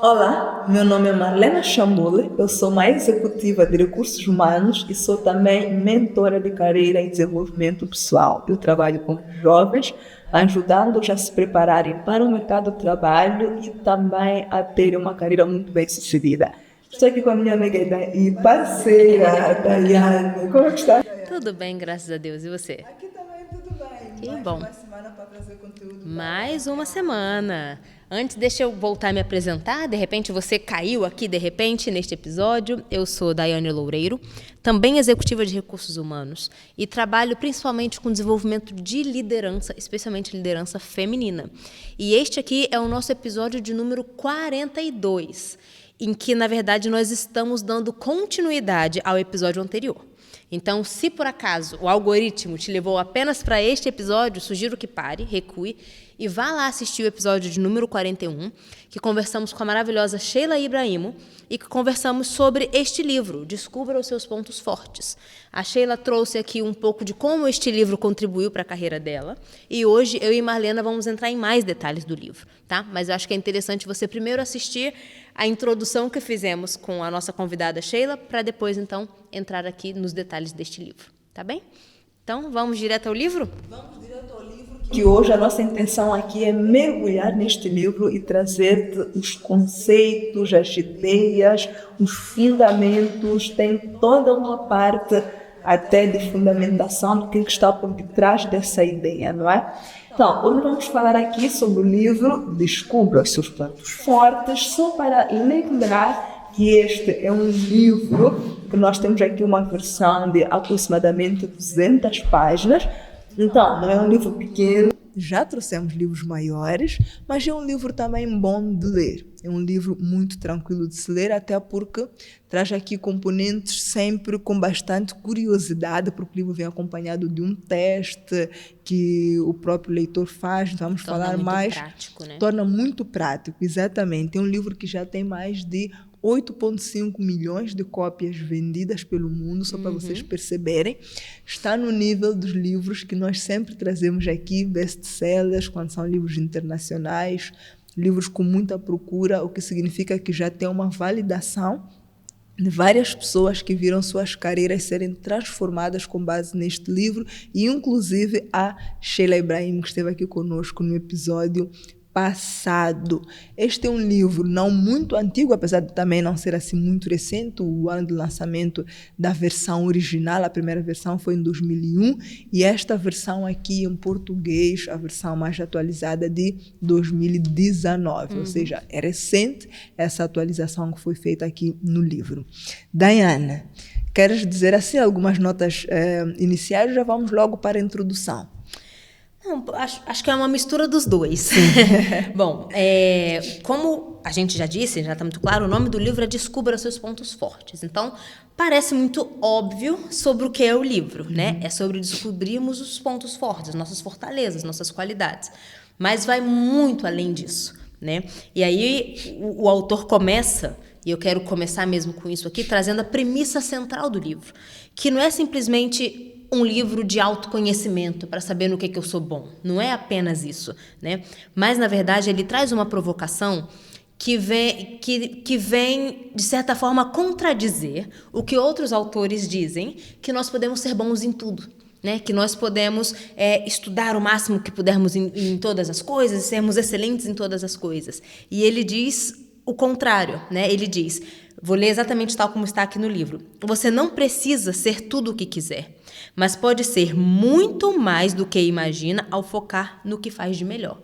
Olá, meu nome é Marlena Chamule, eu sou uma executiva de recursos humanos e sou também mentora de carreira em desenvolvimento pessoal. Eu trabalho com jovens, ajudando-os a se prepararem para o mercado de trabalho e também a terem uma carreira muito bem sucedida. Estou aqui com a minha amiga e parceira, Daiane. Como é que está? Tudo bem, graças a Deus. E você? Aqui também tudo bem. Que Mais bom. uma semana para trazer conteúdo. Mais uma semana. Antes, deixa eu voltar a me apresentar. De repente, você caiu aqui, neste episódio. Eu sou Daiane Loureiro, também executiva de recursos humanos e trabalho principalmente com desenvolvimento de liderança, especialmente liderança feminina. E este aqui é o nosso episódio de número 42, em que, na verdade, nós estamos dando continuidade ao episódio anterior. Então, se por acaso o algoritmo te levou apenas para este episódio, sugiro que pare, recue e vá lá assistir o episódio de número 41, que conversamos com a maravilhosa Sheila Ibrahimo e que conversamos sobre este livro, Descubra os Seus Pontos Fortes. A Sheila trouxe aqui um pouco de como este livro contribuiu para a carreira dela e hoje eu e Marlena vamos entrar em mais detalhes do livro, tá? Mas eu acho que é interessante você primeiro assistir a introdução que fizemos com a nossa convidada Sheila para depois, então, entrar aqui nos detalhes deste livro, tá bem? Então, vamos direto ao livro? Vamos direto ao livro. Que hoje a nossa intenção aqui é mergulhar neste livro e trazer os conceitos, as ideias, os fundamentos, tem toda uma parte até de fundamentação do que está por detrás dessa ideia, não é? Então, hoje vamos falar aqui sobre o livro Descubra os Seus Pontos Fortes, só para lembrar que este é um livro que nós temos aqui uma versão de aproximadamente 200 páginas. Então, não é um livro pequeno. Já trouxemos livros maiores, mas é um livro também bom de ler. É um livro muito tranquilo de se ler, até porque traz aqui componentes sempre com bastante curiosidade, porque o livro vem acompanhado de um teste que o próprio leitor faz. Então vamos falar mais. Prático, né? Torna muito prático, exatamente. É um livro que já tem mais de 8,5 milhões de cópias vendidas pelo mundo, só para vocês perceberem. Está no nível dos livros que nós sempre trazemos aqui, best-sellers, quando são livros internacionais, livros com muita procura, o que significa que já tem uma validação de várias pessoas que viram suas carreiras serem transformadas com base neste livro, e inclusive a Sheila Ibrahimo, que esteve aqui conosco no episódio passado. Este é um livro não muito antigo, apesar de também não ser assim muito recente. O ano de lançamento da versão original, a primeira versão foi em 2001, e esta versão aqui em português, a versão mais atualizada de 2019, ou seja, é recente essa atualização que foi feita aqui no livro. Daiane, queres dizer assim algumas notas iniciais ou já vamos logo para a introdução? Não, acho que é uma mistura dos dois. Bom, como a gente já disse, já está muito claro, o nome do livro é Descubra Seus Pontos Fortes. Então, parece muito óbvio sobre o que é o livro, né? É sobre descobrirmos os pontos fortes, nossas fortalezas, nossas qualidades. Mas vai muito além disso, né? E aí o autor começa, e eu quero começar mesmo com isso aqui, trazendo a premissa central do livro, que não é simplesmente um livro de autoconhecimento para saber no que eu sou bom. Não é apenas isso, né? Mas, na verdade, ele traz uma provocação que vem, de certa forma, contradizer o que outros autores dizem, que nós podemos ser bons em tudo, né? Que nós podemos estudar o máximo que pudermos em todas as coisas, sermos excelentes em todas as coisas. E ele diz o contrário, né? Ele diz, vou ler exatamente tal como está aqui no livro, você não precisa ser tudo o que quiser, mas pode ser muito mais do que imagina ao focar no que faz de melhor.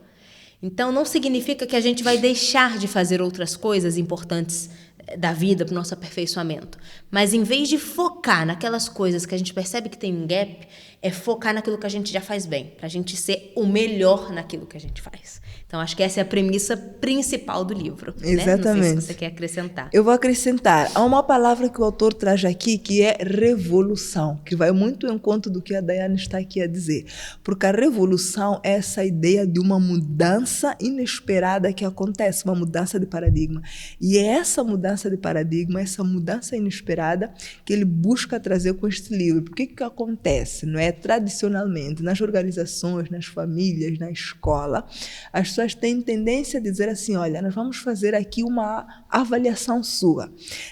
Então, não significa que a gente vai deixar de fazer outras coisas importantes da vida para o nosso aperfeiçoamento. Mas, em vez de focar naquelas coisas que a gente percebe que tem um gap, é focar naquilo que a gente já faz bem, para a gente ser o melhor naquilo que a gente faz. Então, acho que essa é a premissa principal do livro. Exatamente. Né? Não sei se você quer acrescentar. Eu vou acrescentar. Há uma palavra que o autor traz aqui, que é revolução, que vai muito ao encontro do que a Daiane está aqui a dizer. Porque a revolução é essa ideia de uma mudança inesperada que acontece, uma mudança de paradigma. E é essa mudança mudança de paradigma, essa mudança inesperada que ele busca trazer com este livro. Porque que acontece? Não é? Tradicionalmente, nas organizações, nas famílias, na escola, as pessoas têm tendência a dizer assim, olha, nós vamos fazer aqui uma avaliação sua.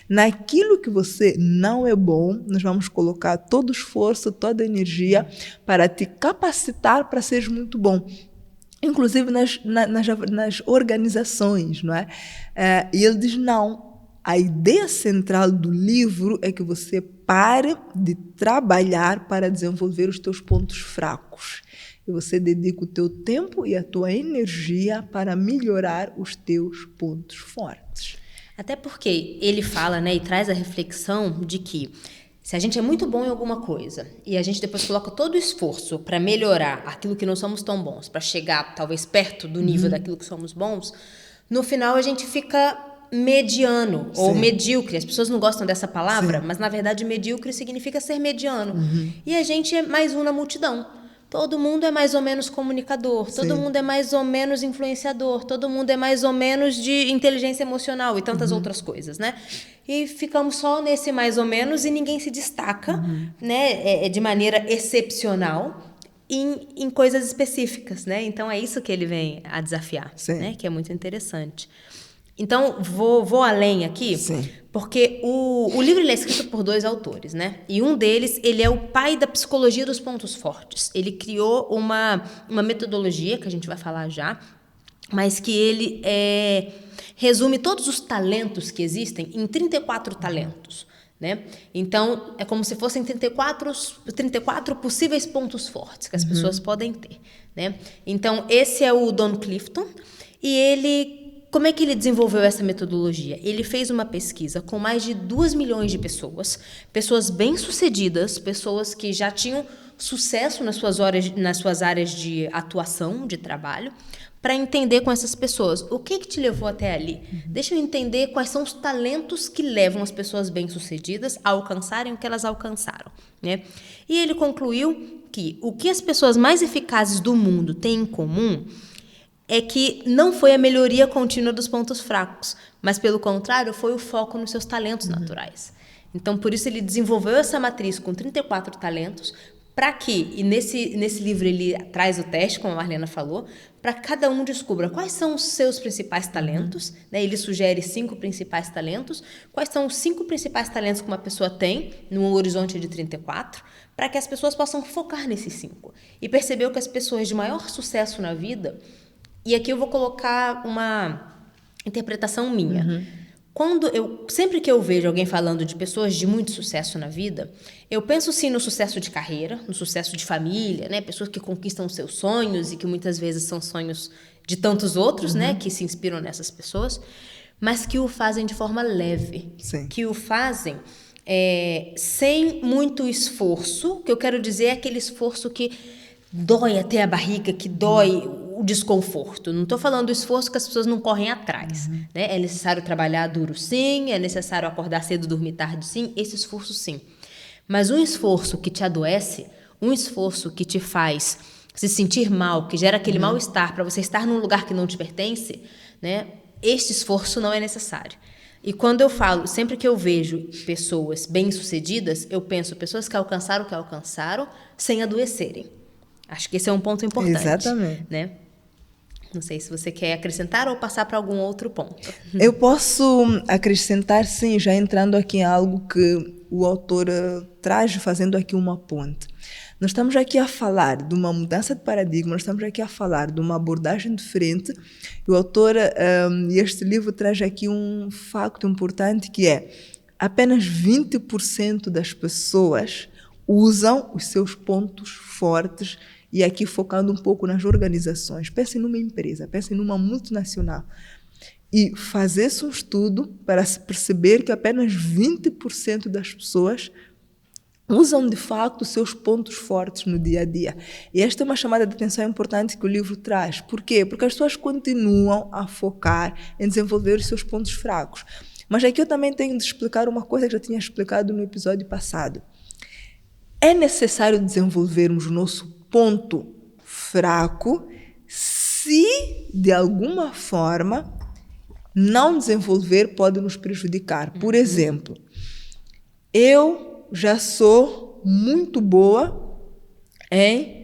Naquilo que você não é bom, nós vamos colocar todo o esforço, toda a energia para te capacitar para seres muito bom. Inclusive nas organizações, não é? E ele diz, não, a ideia central do livro é que você pare de trabalhar para desenvolver os teus pontos fracos. E você dedica o teu tempo e a tua energia para melhorar os teus pontos fortes. Até porque ele fala, né, e traz a reflexão de que se a gente é muito bom em alguma coisa e a gente depois coloca todo o esforço para melhorar aquilo que não somos tão bons, para chegar talvez perto do nível daquilo que somos bons, no final a gente fica mediano ou medíocre. As pessoas não gostam dessa palavra, mas na verdade medíocre significa ser mediano. E a gente é mais um na multidão. Todo mundo é mais ou menos comunicador, todo mundo é mais ou menos influenciador, todo mundo é mais ou menos de inteligência emocional e tantas outras coisas, né? E ficamos só nesse mais ou menos e ninguém se destaca, né, de maneira excepcional em coisas específicas, né? Então é isso que ele vem a desafiar, né? Que é muito interessante. Então, vou além aqui, porque o livro ele é escrito por 2 autores, né? E um deles, ele é o pai da psicologia dos pontos fortes. Ele criou uma metodologia, que a gente vai falar já, mas que ele resume todos os talentos que existem em 34 talentos, né? Então, é como se fossem 34 possíveis pontos fortes que as pessoas podem ter, né? Então, esse é o Don Clifton, e ele... Como é que ele desenvolveu essa metodologia? Ele fez uma pesquisa com mais de 2 milhões de pessoas bem-sucedidas, pessoas que já tinham sucesso nas suas áreas de atuação, de trabalho, para entender com essas pessoas o que te levou até ali. Deixa eu entender quais são os talentos que levam as pessoas bem-sucedidas a alcançarem o que elas alcançaram, né? E ele concluiu que o que as pessoas mais eficazes do mundo têm em comum é que não foi a melhoria contínua dos pontos fracos, mas, pelo contrário, foi o foco nos seus talentos naturais. Então, por isso, ele desenvolveu essa matriz com 34 talentos, para que, e nesse livro ele traz o teste, como a Marlena falou, para que cada um descubra quais são os seus principais talentos, né? Ele sugere 5 principais talentos, quais são os 5 principais talentos que uma pessoa tem, num horizonte de 34, para que as pessoas possam focar nesses 5. E percebeu que as pessoas de maior sucesso na vida... E aqui eu vou colocar uma interpretação minha. Sempre que eu vejo alguém falando de pessoas de muito sucesso na vida, eu penso sim no sucesso de carreira, no sucesso de família, né? Pessoas que conquistam os seus sonhos e que muitas vezes são sonhos de tantos outros, né? Que se inspiram nessas pessoas, mas que o fazem de forma leve, que o fazem sem muito esforço. O que eu quero dizer é aquele esforço que dói até a barriga, que dói o desconforto. Não estou falando do esforço que as pessoas não correm atrás, né? É necessário trabalhar duro, sim. É necessário acordar cedo, dormir tarde, sim. Esse esforço, sim. Mas um esforço que te adoece, um esforço que te faz se sentir mal, que gera aquele mal-estar para você estar num lugar que não te pertence, né? Este esforço não é necessário. E quando eu falo, sempre que eu vejo pessoas bem-sucedidas, eu penso pessoas que alcançaram o que alcançaram sem adoecerem. Acho que esse é um ponto importante. Exatamente. Né? Não sei se você quer acrescentar ou passar para algum outro ponto. Eu posso acrescentar, sim, já entrando aqui em algo que o autor traz, fazendo aqui uma ponte. Nós estamos aqui a falar de uma mudança de paradigma, nós estamos aqui a falar de uma abordagem diferente. E o autor, este livro traz aqui um facto importante que é apenas 20% das pessoas usam os seus pontos fortes, e aqui focando um pouco nas organizações. Pensem numa empresa, pensem numa multinacional. E fazer-se um estudo para se perceber que apenas 20% das pessoas usam de facto os seus pontos fortes no dia a dia. E esta é uma chamada de atenção importante que o livro traz. Por quê? Porque as pessoas continuam a focar em desenvolver os seus pontos fracos. Mas aqui eu também tenho de explicar uma coisa que já tinha explicado no episódio passado. É necessário desenvolvermos o nosso ponto fraco se, de alguma forma, não desenvolver pode nos prejudicar. Por exemplo, eu já sou muito boa em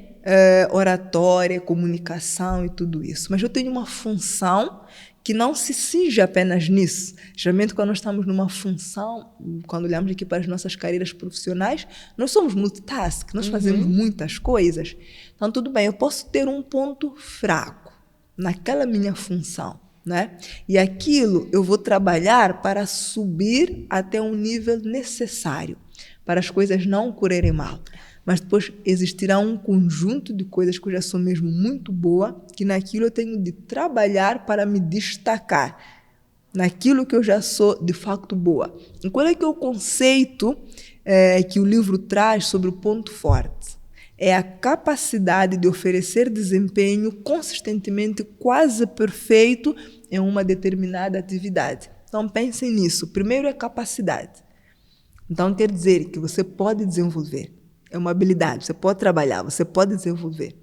oratória, comunicação e tudo isso, mas eu tenho uma função que não se cinge apenas nisso. Geralmente, quando nós estamos numa função, quando olhamos aqui para as nossas carreiras profissionais, nós somos multitask, nós fazemos muitas coisas. Então, tudo bem, eu posso ter um ponto fraco naquela minha função, né? E aquilo eu vou trabalhar para subir até um nível necessário, para as coisas não correrem mal. Mas depois existirá um conjunto de coisas que eu já sou mesmo muito boa, que naquilo eu tenho de trabalhar para me destacar, naquilo que eu já sou de facto boa. E qual é que é o conceito que o livro traz sobre o ponto forte? É a capacidade de oferecer desempenho consistentemente quase perfeito em uma determinada atividade. Então pensem nisso. Primeiro é capacidade. Então quer dizer que você pode desenvolver. É uma habilidade, você pode trabalhar, você pode desenvolver.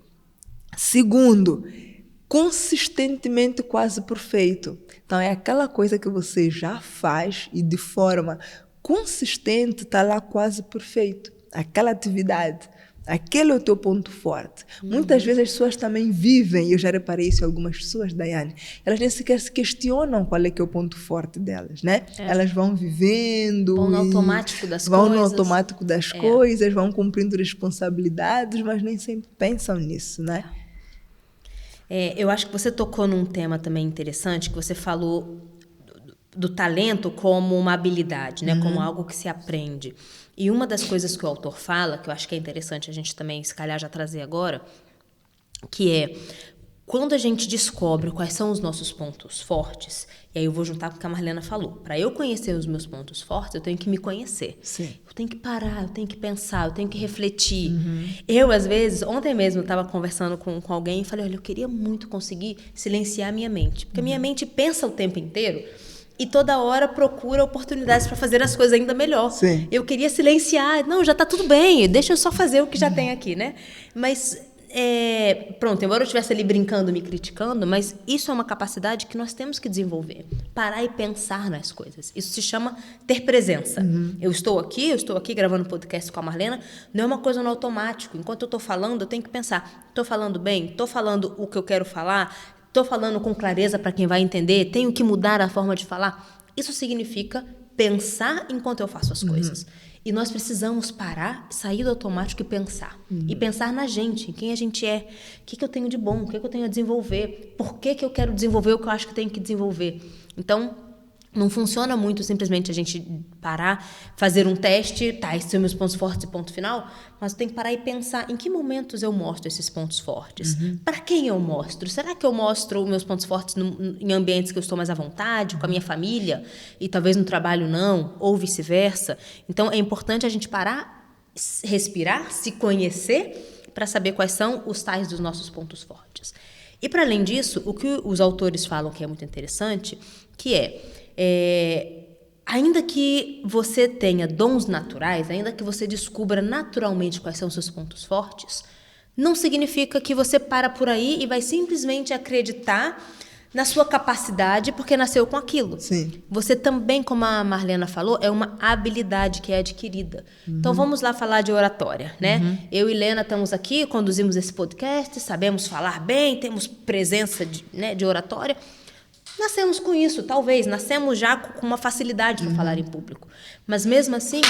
Segundo, consistentemente quase perfeito. Então, é aquela coisa que você já faz e de forma consistente está lá quase perfeito. Aquela atividade, aquele é o teu ponto forte. Muitas vezes as pessoas também vivem, e eu já reparei isso em algumas pessoas, Daiane, elas nem sequer se questionam qual é que é o ponto forte delas, né? Elas vão vivendo, vão no automático das vão coisas. no automático das coisas, vão cumprindo responsabilidades, mas nem sempre pensam nisso, né? Eu acho que você tocou num tema também interessante, que você falou do talento como uma habilidade, né? Como algo que se aprende. E uma das coisas que o autor fala, que eu acho que é interessante a gente também, se calhar, já trazer agora, que é quando a gente descobre quais são os nossos pontos fortes, e aí eu vou juntar com o que a Marlena falou. Para eu conhecer os meus pontos fortes, eu tenho que me conhecer. Sim. Eu tenho que parar, eu tenho que pensar, eu tenho que refletir. Eu, às vezes, ontem mesmo, estava conversando com alguém e falei, olha, eu queria muito conseguir silenciar a minha mente. Porque a minha mente pensa o tempo inteiro e toda hora procura oportunidades para fazer as coisas ainda melhor. Sim. Eu queria silenciar, não, já está tudo bem, deixa eu só fazer o que já tem aqui, né? Mas, pronto, embora eu estivesse ali brincando, me criticando, mas isso é uma capacidade que nós temos que desenvolver. Parar e pensar nas coisas. Isso se chama ter presença. Eu estou aqui gravando podcast com a Marlena, não é uma coisa no automático. Enquanto eu estou falando, eu tenho que pensar, estou falando bem? Estou falando o que eu quero falar? Estou falando com clareza para quem vai entender? Tenho que mudar a forma de falar? Isso significa pensar enquanto eu faço as coisas. E nós precisamos parar, sair do automático e pensar. E pensar na gente, em quem a gente é. O que eu tenho de bom? O que eu tenho a desenvolver? Por que eu quero desenvolver o que eu acho que tenho que desenvolver? Então, não funciona muito simplesmente a gente parar, fazer um teste, tá, esses são meus pontos fortes e ponto final, mas eu tenho que parar e pensar em que momentos eu mostro esses pontos fortes. Para quem eu mostro? Será que eu mostro meus pontos fortes em ambientes que eu estou mais à vontade, com a minha família, e talvez no trabalho não, ou vice-versa? Então, é importante a gente parar, respirar, se conhecer, para saber quais são os tais dos nossos pontos fortes. E, para além disso, o que os autores falam que é muito interessante, que ainda que você tenha dons naturais, ainda que você descubra naturalmente quais são os seus pontos fortes, não significa que você para por aí e vai simplesmente acreditar na sua capacidade porque nasceu com aquilo. Sim. Você também, como a Marlena falou, é uma habilidade que é adquirida. Então, vamos lá falar de oratória, né? Eu e Lena estamos aqui, conduzimos esse podcast, sabemos falar bem, temos presença de oratória. Nascemos com isso, talvez. Nascemos já com uma facilidade para falar em público. Mas, mesmo assim,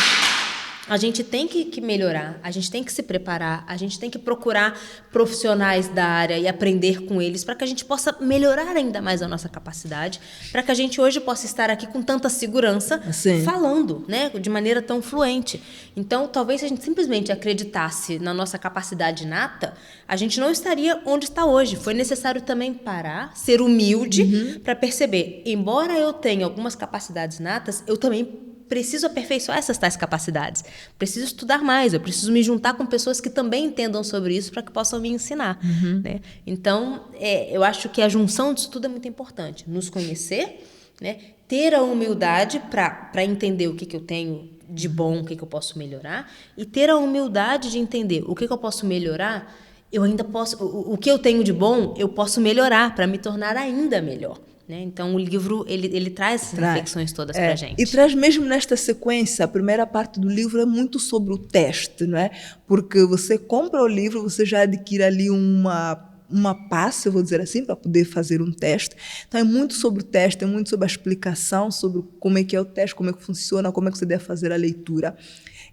a gente tem que melhorar, a gente tem que se preparar, a gente tem que procurar profissionais da área e aprender com eles para que a gente possa melhorar ainda mais a nossa capacidade, para que a gente hoje possa estar aqui com tanta segurança, falando, né, de maneira tão fluente. Então, talvez se a gente simplesmente acreditasse na nossa capacidade inata, a gente não estaria onde está hoje. Foi necessário também parar, ser humilde para perceber, embora eu tenha algumas capacidades natas, eu também preciso aperfeiçoar essas tais capacidades. Preciso estudar mais, eu preciso me juntar com pessoas que também entendam sobre isso para que possam me ensinar. Né? Então, eu acho que a junção disso tudo é muito importante. Nos conhecer, né? Ter a humildade para entender o que eu tenho de bom, o que eu posso melhorar, e ter a humildade de entender o que eu posso melhorar, eu ainda posso, o que eu tenho de bom, eu posso melhorar para me tornar ainda melhor. né? Então, o livro, ele traz essas reflexões todas para a gente. E traz mesmo nesta sequência, a primeira parte do livro é muito sobre o teste, não é? Porque você compra o livro, você já adquire ali uma pasta, eu vou dizer assim, para poder fazer um teste. Então, é muito sobre o teste, é muito sobre a explicação, sobre como é que é o teste, como é que funciona, como é que você deve fazer a leitura.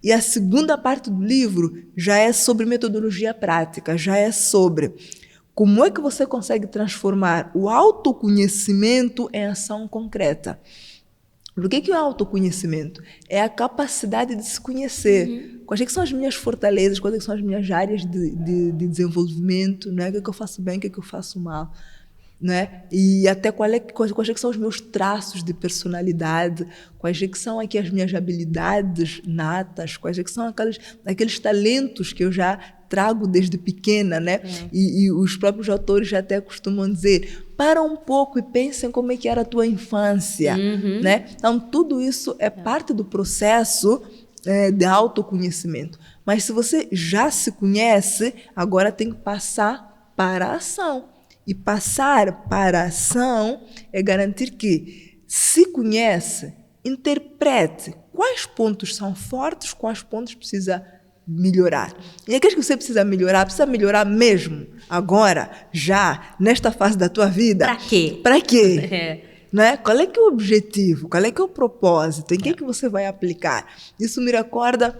E a segunda parte do livro já é sobre metodologia prática, já é sobre como é que você consegue transformar o autoconhecimento em ação concreta. O que é o autoconhecimento? É a capacidade de se conhecer. Quais é que são as minhas fortalezas, quais é que são as minhas áreas de desenvolvimento, né? O que é que eu faço bem, o que é que eu faço mal. Né? E até quais é que são os meus traços de personalidade, quais é que são aqui as minhas habilidades natas, quais é que são aqueles talentos que eu já trago desde pequena, né? E os próprios autores já até costumam dizer, para um pouco e pensem como é que era a tua infância, né? Então, tudo isso é parte do processo de autoconhecimento. Mas se você já se conhece, agora tem que passar para a ação. E passar para a ação é garantir que se conhece, interprete quais pontos são fortes, quais pontos precisa melhorar. E aqueles que você precisa melhorar mesmo, agora, já, nesta fase da tua vida. Para quê? Para quê? Né? Qual é que é o objetivo? Qual é que é o propósito? Em que você vai aplicar? Isso me recorda...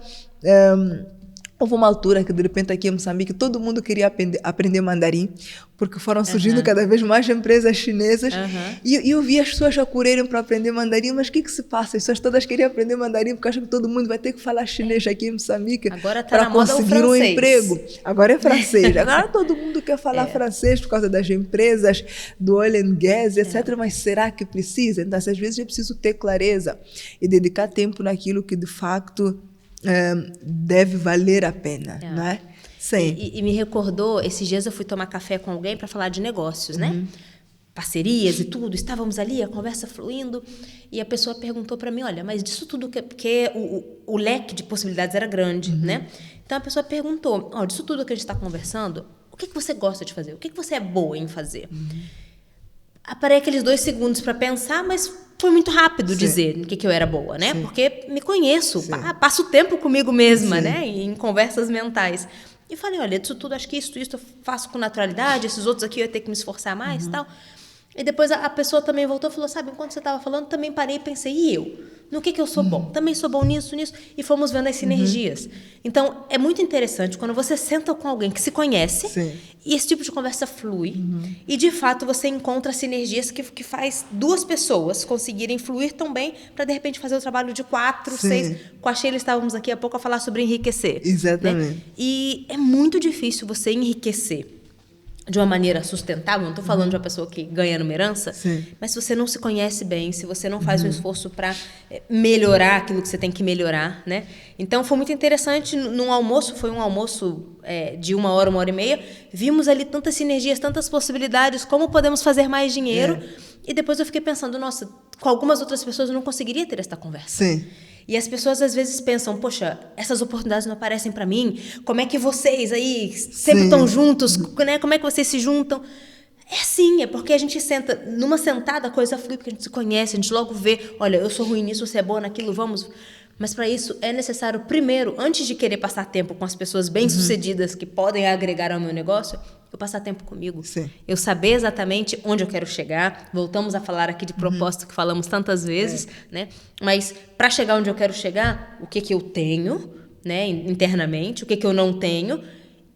Houve uma altura que, de repente, aqui em Moçambique, todo mundo queria aprender mandarim, porque foram surgindo cada vez mais empresas chinesas. E eu vi as pessoas já correrem para aprender mandarim, mas o que se passa? As pessoas todas queriam aprender mandarim, porque acham que todo mundo vai ter que falar chinês aqui em Moçambique para conseguir um emprego. Agora é francês. Agora todo mundo quer falar francês por causa das empresas, do oil and gas, etc. Mas será que precisa? Então, às vezes, é preciso ter clareza e dedicar tempo naquilo que, de facto... deve valer a pena, não é? Sim. E me recordou, esses dias eu fui tomar café com alguém para falar de negócios, né? Parcerias e tudo, estávamos ali, a conversa fluindo, e a pessoa perguntou para mim, olha, mas disso tudo, porque o leque de possibilidades era grande, né? Então a pessoa perguntou, disso tudo que a gente está conversando, o que você gosta de fazer? O que você é boa em fazer? Parei aqueles 2 segundos para pensar, mas foi muito rápido dizer no que eu era boa, né? Porque me conheço, passo tempo comigo mesma, né? Em conversas mentais. E falei, olha, disso tudo, acho que isso eu faço com naturalidade, esses outros aqui eu ia ter que me esforçar mais e tal. E depois a pessoa também voltou e falou, sabe, enquanto você estava falando, também parei e pensei, e eu? No que eu sou bom? Também sou bom nisso. E fomos vendo as sinergias. Então, é muito interessante quando você senta com alguém que se conhece e esse tipo de conversa flui. E, de fato, você encontra sinergias que faz 2 pessoas conseguirem fluir tão bem para, de repente, fazer o trabalho de 4, 6. Com a Sheila estávamos aqui há pouco a falar sobre enriquecer. Exatamente. Né? E é muito difícil você enriquecer de uma maneira sustentável, não estou falando de uma pessoa que ganha numa herança, mas se você não se conhece bem, se você não faz um esforço para melhorar aquilo que você tem que melhorar, né? Então, foi muito interessante, num almoço, foi um almoço de 1 hora, 1 hora e meia, vimos ali tantas sinergias, tantas possibilidades, como podemos fazer mais dinheiro, e depois eu fiquei pensando, nossa, com algumas outras pessoas eu não conseguiria ter essa conversa. E as pessoas às vezes pensam, poxa, essas oportunidades não aparecem para mim, como é que vocês aí sempre estão juntos, né? Como é que vocês se juntam? É assim, é porque a gente senta, numa sentada a coisa flui, porque a gente se conhece, a gente logo vê, olha, eu sou ruim nisso, você é boa naquilo, vamos... Mas para isso é necessário, primeiro, antes de querer passar tempo com as pessoas bem-sucedidas que podem agregar ao meu negócio, eu passar tempo comigo. Eu saber exatamente onde eu quero chegar. Voltamos a falar aqui de propósito que falamos tantas vezes, né? Mas para chegar onde eu quero chegar, o que eu tenho, né, internamente, o que eu não tenho.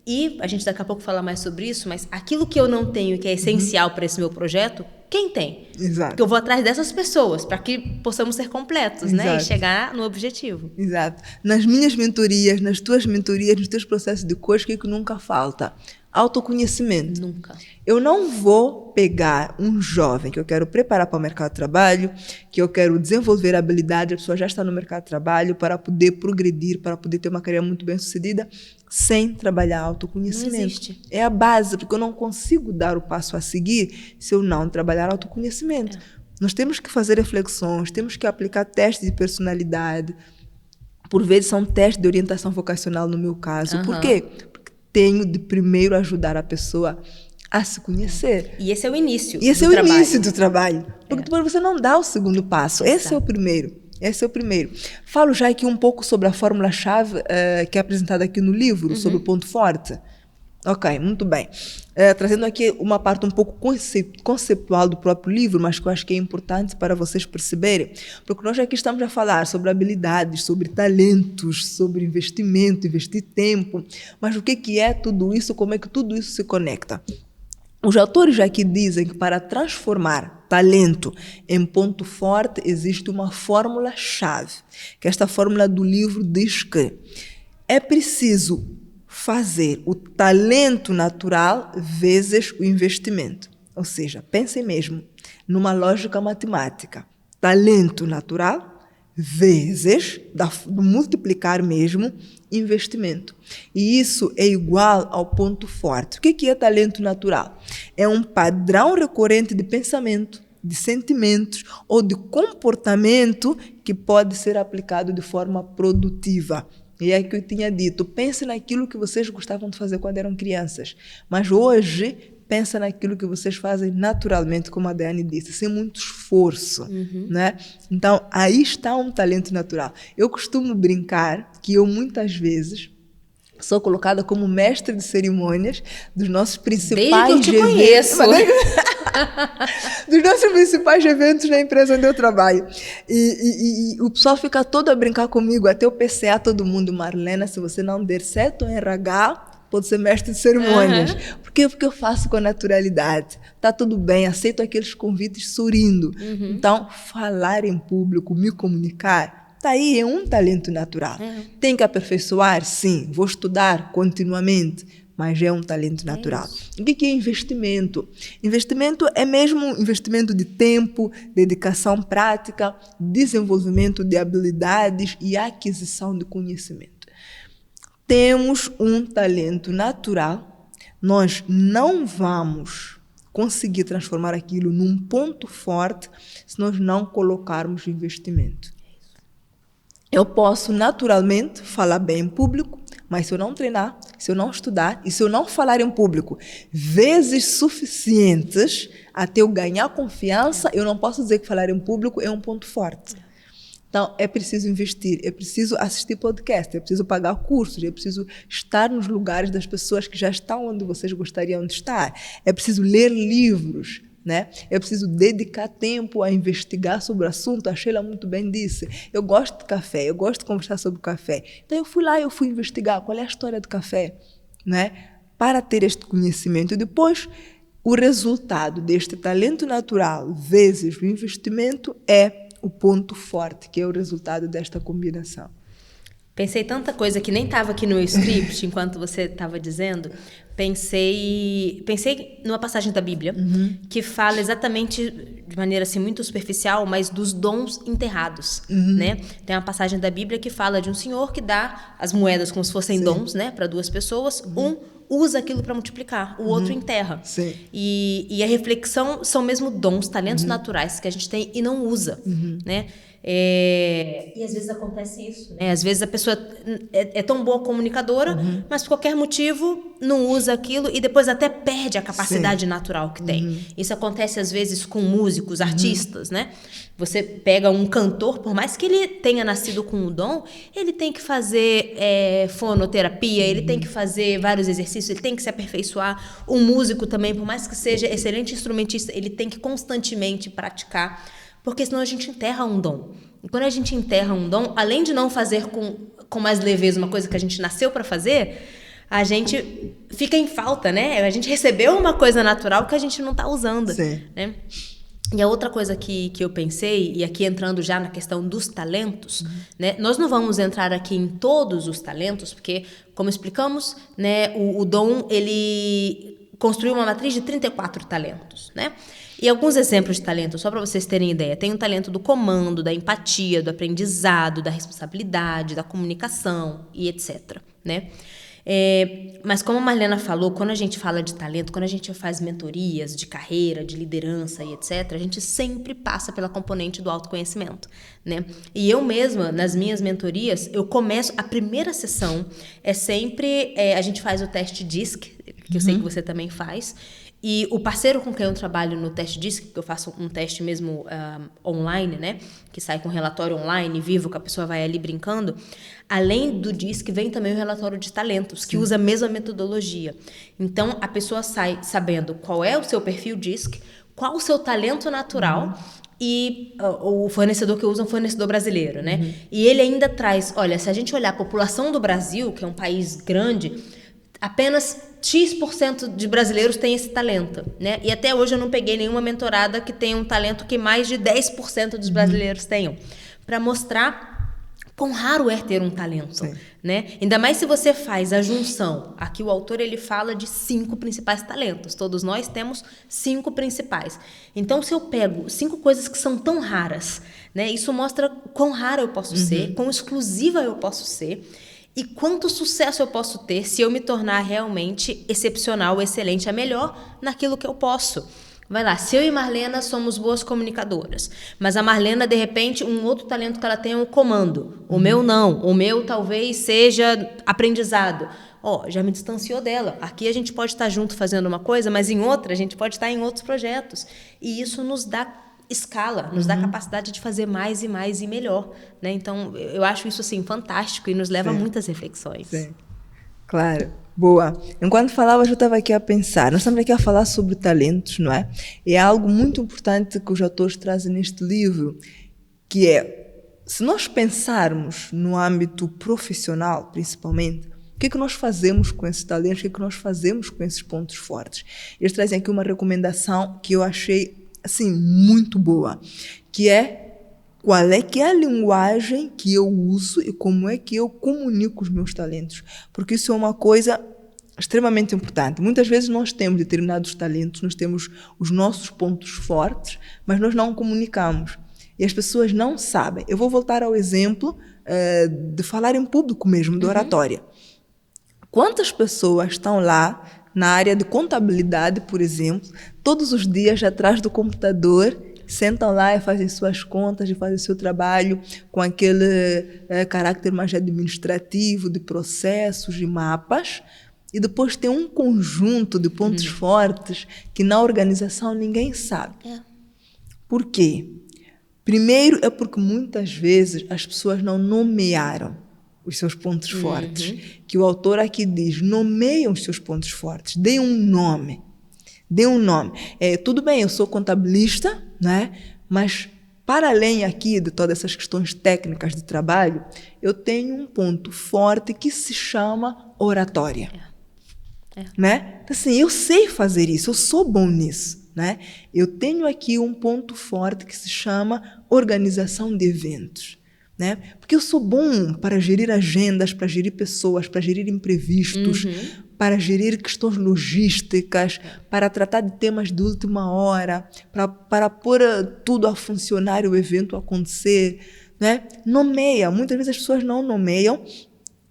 E a gente daqui a pouco fala mais sobre isso, mas aquilo que eu não tenho, que é essencial para esse meu projeto, quem tem? Exato. Porque eu vou atrás dessas pessoas para que possamos ser completos, né? E chegar no objetivo. Exato. Nas minhas mentorias, nas tuas mentorias, nos teus processos de coach, o que nunca falta? Autoconhecimento. Nunca. Eu não vou pegar um jovem que eu quero preparar para o mercado de trabalho, que eu quero desenvolver habilidade, a pessoa já está no mercado de trabalho, para poder progredir, para poder ter uma carreira muito bem sucedida, sem trabalhar autoconhecimento. Não existe. É a base, porque eu não consigo dar o passo a seguir se eu não trabalhar autoconhecimento. Nós temos que fazer reflexões, temos que aplicar testes de personalidade. Por vezes são testes de orientação vocacional no meu caso. Por quê? Tenho de primeiro ajudar a pessoa a se conhecer. E esse é o início E esse é o início do trabalho. Porque depois você não dá o segundo passo. Esse é o primeiro. Esse é o primeiro. Falo já aqui um pouco sobre a fórmula-chave que é apresentada aqui no livro, sobre o ponto forte. Ok, muito bem. Trazendo aqui uma parte um pouco conceptual do próprio livro, mas que eu acho que é importante para vocês perceberem, porque nós aqui estamos a falar sobre habilidades, sobre talentos, sobre investimento, investir tempo, mas o que é tudo isso, como é que tudo isso se conecta? Os autores aqui dizem que para transformar talento em ponto forte existe uma fórmula-chave, que esta fórmula do livro diz que é preciso fazer o talento natural vezes o investimento. Ou seja, pensem mesmo numa lógica matemática. Talento natural vezes, multiplicar mesmo, investimento. E isso é igual ao ponto forte. O que é talento natural? É um padrão recorrente de pensamento, de sentimentos ou de comportamento que pode ser aplicado de forma produtiva. E é que eu tinha dito, pense naquilo que vocês gostavam de fazer quando eram crianças, mas hoje pensa naquilo que vocês fazem naturalmente, como a Daiane disse, sem muito esforço, né? Então, aí está um talento natural. Eu costumo brincar que eu muitas vezes sou colocada como mestre de cerimônias dos nossos principais eventos. Desde que eu te conheço. Dos nossos principais eventos na empresa onde eu trabalho. E o pessoal fica todo a brincar comigo, até o PCA, todo mundo, Marlena, se você não der certo em RH, pode ser mestre de cerimônias. Por quê? Porque eu faço com naturalidade. Tá tudo bem, aceito aqueles convites sorrindo. Então, falar em público, me comunicar, tá aí, é um talento natural. Tem que aperfeiçoar? Sim. Vou estudar continuamente, mas é um talento natural. O que é investimento? Investimento é mesmo investimento de tempo, dedicação prática, desenvolvimento de habilidades e aquisição de conhecimento. Temos um talento natural, nós não vamos conseguir transformar aquilo num ponto forte se nós não colocarmos investimento. Eu posso naturalmente falar bem em público, mas se eu não treinar, se eu não estudar e se eu não falar em público vezes suficientes até eu ganhar confiança, eu não posso dizer que falar em público é um ponto forte. Então, é preciso investir, é preciso assistir podcast, é preciso pagar cursos, é preciso estar nos lugares das pessoas que já estão onde vocês gostariam de estar, é preciso ler livros, né? É preciso dedicar tempo a investigar sobre o assunto. A Sheila muito bem disse, eu gosto de café, eu gosto de conversar sobre café. Então eu fui investigar qual é a história do café, né? Para ter este conhecimento. E depois, o resultado deste talento natural vezes o investimento é o ponto forte, que é o resultado desta combinação. Pensei tanta coisa que nem estava aqui no script enquanto você estava dizendo. Pensei numa passagem da Bíblia que fala exatamente, de maneira assim muito superficial, mas dos dons enterrados, né? Tem uma passagem da Bíblia que fala de um senhor que dá as moedas como se fossem dons, né, para duas pessoas. Um usa aquilo para multiplicar, o outro enterra. Sim. E a reflexão são mesmo dons, talentos naturais que a gente tem e não usa, né? E às vezes acontece isso, né? Às vezes a pessoa é tão boa comunicadora, mas por qualquer motivo não usa aquilo e depois até perde a capacidade natural que tem. Isso acontece às vezes com músicos, artistas, né? Você pega um cantor, por mais que ele tenha nascido com o dom, ele tem que fazer fonoterapia, ele tem que fazer vários exercícios, ele tem que se aperfeiçoar. Um músico também, por mais que seja excelente instrumentista, ele tem que constantemente praticar, porque senão a gente enterra um dom. E quando a gente enterra um dom, além de não fazer com mais leveza uma coisa que a gente nasceu para fazer, a gente fica em falta, né? A gente recebeu uma coisa natural que a gente não está usando, né? E a outra coisa que eu pensei, e aqui entrando já na questão dos talentos, né? Nós não vamos entrar aqui em todos os talentos, porque, como explicamos, né, o dom, ele construiu uma matriz de 34 talentos, né? E alguns exemplos de talento, só para vocês terem ideia. Tem o talento do comando, da empatia, do aprendizado, da responsabilidade, da comunicação e etc, né? Mas como a Marlena falou, quando a gente fala de talento, quando a gente faz mentorias de carreira, de liderança e etc, a gente sempre passa pela componente do autoconhecimento, né? E eu mesma, nas minhas mentorias, eu começo, a primeira sessão é sempre, a gente faz o teste DISC, que eu sei que você também faz, E o parceiro com quem eu trabalho no teste DISC, que eu faço um teste mesmo online, né? Que sai com relatório online, vivo, que a pessoa vai ali brincando. Além do DISC, vem também o relatório de talentos, que usa a mesma metodologia. Então, a pessoa sai sabendo qual é o seu perfil DISC, qual o seu talento natural, e o fornecedor que usa é um fornecedor brasileiro, né? E ele ainda traz, olha, se a gente olhar a população do Brasil, que é um país grande, apenas X% de brasileiros tem esse talento, né? E até hoje eu não peguei nenhuma mentorada que tenha um talento que mais de 10% dos brasileiros tenham, para mostrar quão raro é ter um talento, né? Ainda mais se você faz a junção. Aqui o autor ele fala de 5 principais talentos. Todos nós temos 5 principais. Então, se eu pego 5 coisas que são tão raras, né? Isso mostra quão rara eu posso ser, quão exclusiva eu posso ser e quanto sucesso eu posso ter se eu me tornar realmente excepcional, excelente, a melhor naquilo que eu posso. Vai lá, se eu e Marlena somos boas comunicadoras, mas a Marlena, de repente, um outro talento que ela tem é o comando. O meu não. O meu talvez seja aprendizado. Já me distanciou dela. Aqui a gente pode estar junto fazendo uma coisa, mas em outra a gente pode estar em outros projetos. E isso nos dá escala, nos dá capacidade de fazer mais e mais e melhor, né? Então, eu acho isso assim fantástico e nos leva a muitas reflexões. Sim. Claro. Boa. Enquanto falava, eu estava aqui a pensar. Nós estamos aqui a falar sobre talentos, não é? E é algo muito importante que os autores trazem neste livro, que é, se nós pensarmos no âmbito profissional, principalmente, o que é que nós fazemos com esses talentos, o que é que nós fazemos com esses pontos fortes? Eles trazem aqui uma recomendação que eu achei, assim, muito boa, que é qual é que é a linguagem que eu uso e como é que eu comunico os meus talentos. Porque isso é uma coisa extremamente importante. Muitas vezes nós temos determinados talentos, nós temos os nossos pontos fortes, mas nós não comunicamos. E as pessoas não sabem. Eu vou voltar ao exemplo de falar em público mesmo, de oratória. Quantas pessoas estão lá na área de contabilidade, por exemplo, todos os dias atrás do computador, sentam lá e fazem suas contas e fazem seu trabalho com aquele caráter mais administrativo, de processos, de mapas, e depois tem um conjunto de pontos fortes que na organização ninguém sabe. Por quê? Primeiro é porque muitas vezes as pessoas não nomearam os seus pontos fortes, que o autor aqui diz, nomeiam os seus pontos fortes, deem um nome. Dê um nome. Tudo bem, eu sou contabilista, né? Mas para além aqui de todas essas questões técnicas de trabalho, eu tenho um ponto forte que se chama oratória. Né? Então, assim, eu sei fazer isso, eu sou bom nisso. Né? Eu tenho aqui um ponto forte que se chama organização de eventos. Né? Porque eu sou bom para gerir agendas, para gerir pessoas, para gerir imprevistos, para gerir questões logísticas, para tratar de temas de última hora, para pôr tudo a funcionar e o evento a acontecer. Né? Nomeia. Muitas vezes as pessoas não nomeiam,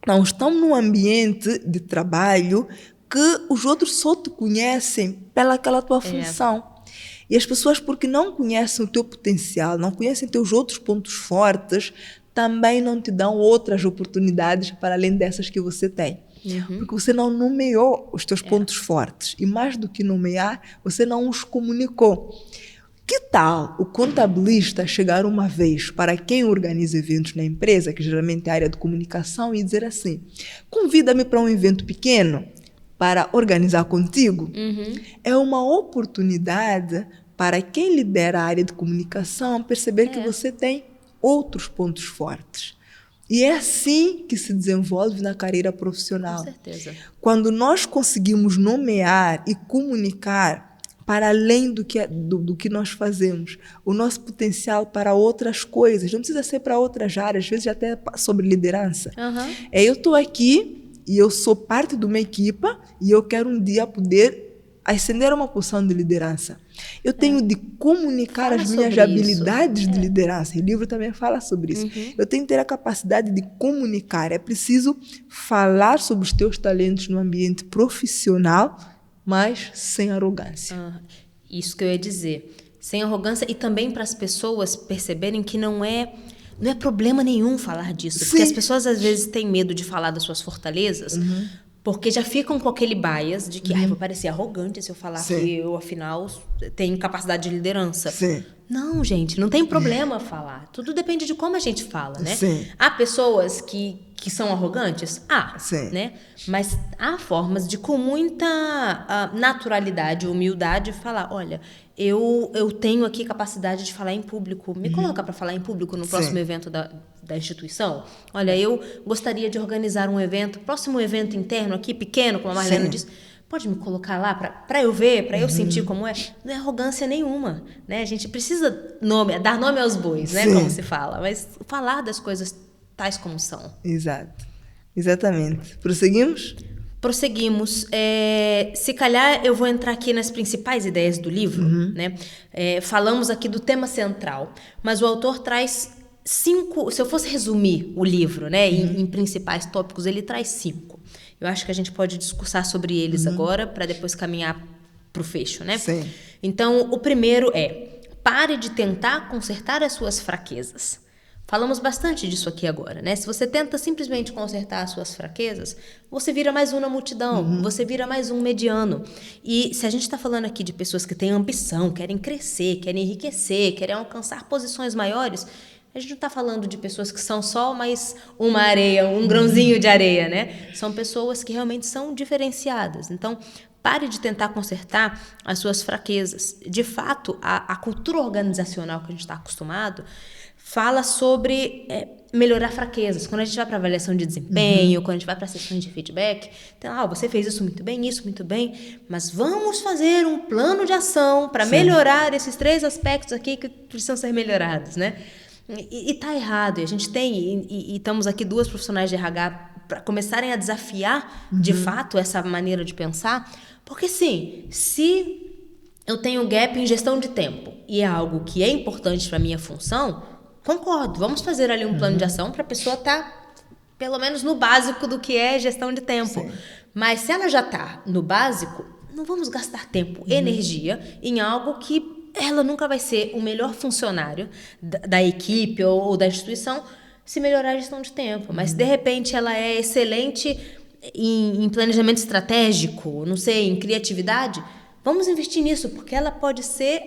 não estão num ambiente de trabalho que os outros só te conhecem pelaquela tua função. E as pessoas, porque não conhecem o teu potencial, não conhecem teus outros pontos fortes, também não te dão outras oportunidades para além dessas que você tem. Porque você não nomeou os teus pontos fortes. E mais do que nomear, você não os comunicou. Que tal o contabilista chegar uma vez para quem organiza eventos na empresa, que geralmente é a área de comunicação, e dizer assim, convida-me para um evento pequeno para organizar contigo? É uma oportunidade para quem lidera a área de comunicação perceber que você tem outros pontos fortes. E é assim que se desenvolve na carreira profissional. Com certeza. Quando nós conseguimos nomear e comunicar para além do que nós fazemos, o nosso potencial para outras coisas, não precisa ser para outras áreas, às vezes até sobre liderança. Eu estou aqui e eu sou parte de uma equipa e eu quero um dia poder ascender uma posição de liderança. Eu tenho de comunicar as minhas habilidades de liderança. O livro também fala sobre isso. Eu tenho que ter a capacidade de comunicar. É preciso falar sobre os teus talentos no ambiente profissional, mas sem arrogância. Isso que eu ia dizer. Sem arrogância e também para as pessoas perceberem que não é problema nenhum falar disso. Porque as pessoas às vezes têm medo de falar das suas fortalezas Porque já ficam com aquele bias de que eu vou parecer arrogante se eu falar que eu, afinal, tenho capacidade de liderança. Sim. Não, gente, não tem problema falar. Tudo depende de como a gente fala, né? Sim. Há pessoas que são arrogantes? Sim. Né? Mas há formas de, com muita naturalidade, humildade, falar, olha, eu tenho aqui capacidade de falar em público. Me coloca para falar em público no próximo evento da instituição. Olha, eu gostaria de organizar um evento, próximo evento interno aqui, pequeno, como a Marlena disse. Pode me colocar lá para eu ver, para eu sentir como é? Não é arrogância nenhuma, né? A gente precisa dar nome aos bois, né? Como se fala. Mas falar das coisas tais como são. Exato. Exatamente. Prosseguimos? Prosseguimos. Se calhar eu vou entrar aqui nas principais ideias do livro, né? Falamos aqui do tema central, mas o autor traz 5, se eu fosse resumir o livro, né, em principais tópicos, ele traz 5. Eu acho que a gente pode discursar sobre eles agora, para depois caminhar para o fecho, né? Sim. Então, o primeiro pare de tentar consertar as suas fraquezas. Falamos bastante disso aqui agora, né? Se você tenta simplesmente consertar as suas fraquezas, você vira mais um na multidão, você vira mais um mediano. E se a gente está falando aqui de pessoas que têm ambição, querem crescer, querem enriquecer, querem alcançar posições maiores, a gente não está falando de pessoas que são só mais uma areia, um grãozinho de areia, né? São pessoas que realmente são diferenciadas. Então, pare de tentar consertar as suas fraquezas. De fato, a cultura organizacional que a gente está acostumado fala sobre melhorar fraquezas. Quando a gente vai para avaliação de desempenho, quando a gente vai para sessões de feedback, então, você fez isso muito bem, mas vamos fazer um plano de ação para melhorar esses 3 aspectos aqui que precisam ser melhorados, né? E tá errado, e a gente tem, e estamos aqui 2 profissionais de RH para começarem a desafiar, de fato, essa maneira de pensar, porque sim, se eu tenho gap em gestão de tempo, e é algo que é importante para a minha função, concordo, vamos fazer ali um plano de ação para a pessoa estar, pelo menos, no básico do que é gestão de tempo. Sim. Mas se ela já está no básico, não vamos gastar tempo, energia em algo que ela nunca vai ser o melhor funcionário da equipe ou da instituição se melhorar a gestão de tempo. Mas, de repente, ela é excelente em planejamento estratégico, não sei, em criatividade. Vamos investir nisso, porque ela pode ser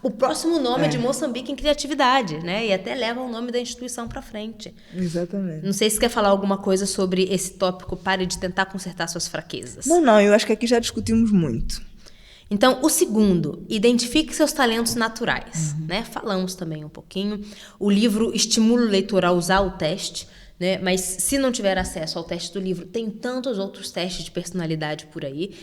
o próximo nome de Moçambique em criatividade, né? E até leva o nome da instituição para frente. Exatamente. Não sei se quer falar alguma coisa sobre esse tópico, pare de tentar consertar suas fraquezas. Não, eu acho que aqui já discutimos muito. Então, o segundo, identifique seus talentos naturais, né? Falamos também um pouquinho. O livro estimula o leitor a usar o teste, né? Mas se não tiver acesso ao teste do livro, tem tantos outros testes de personalidade por aí,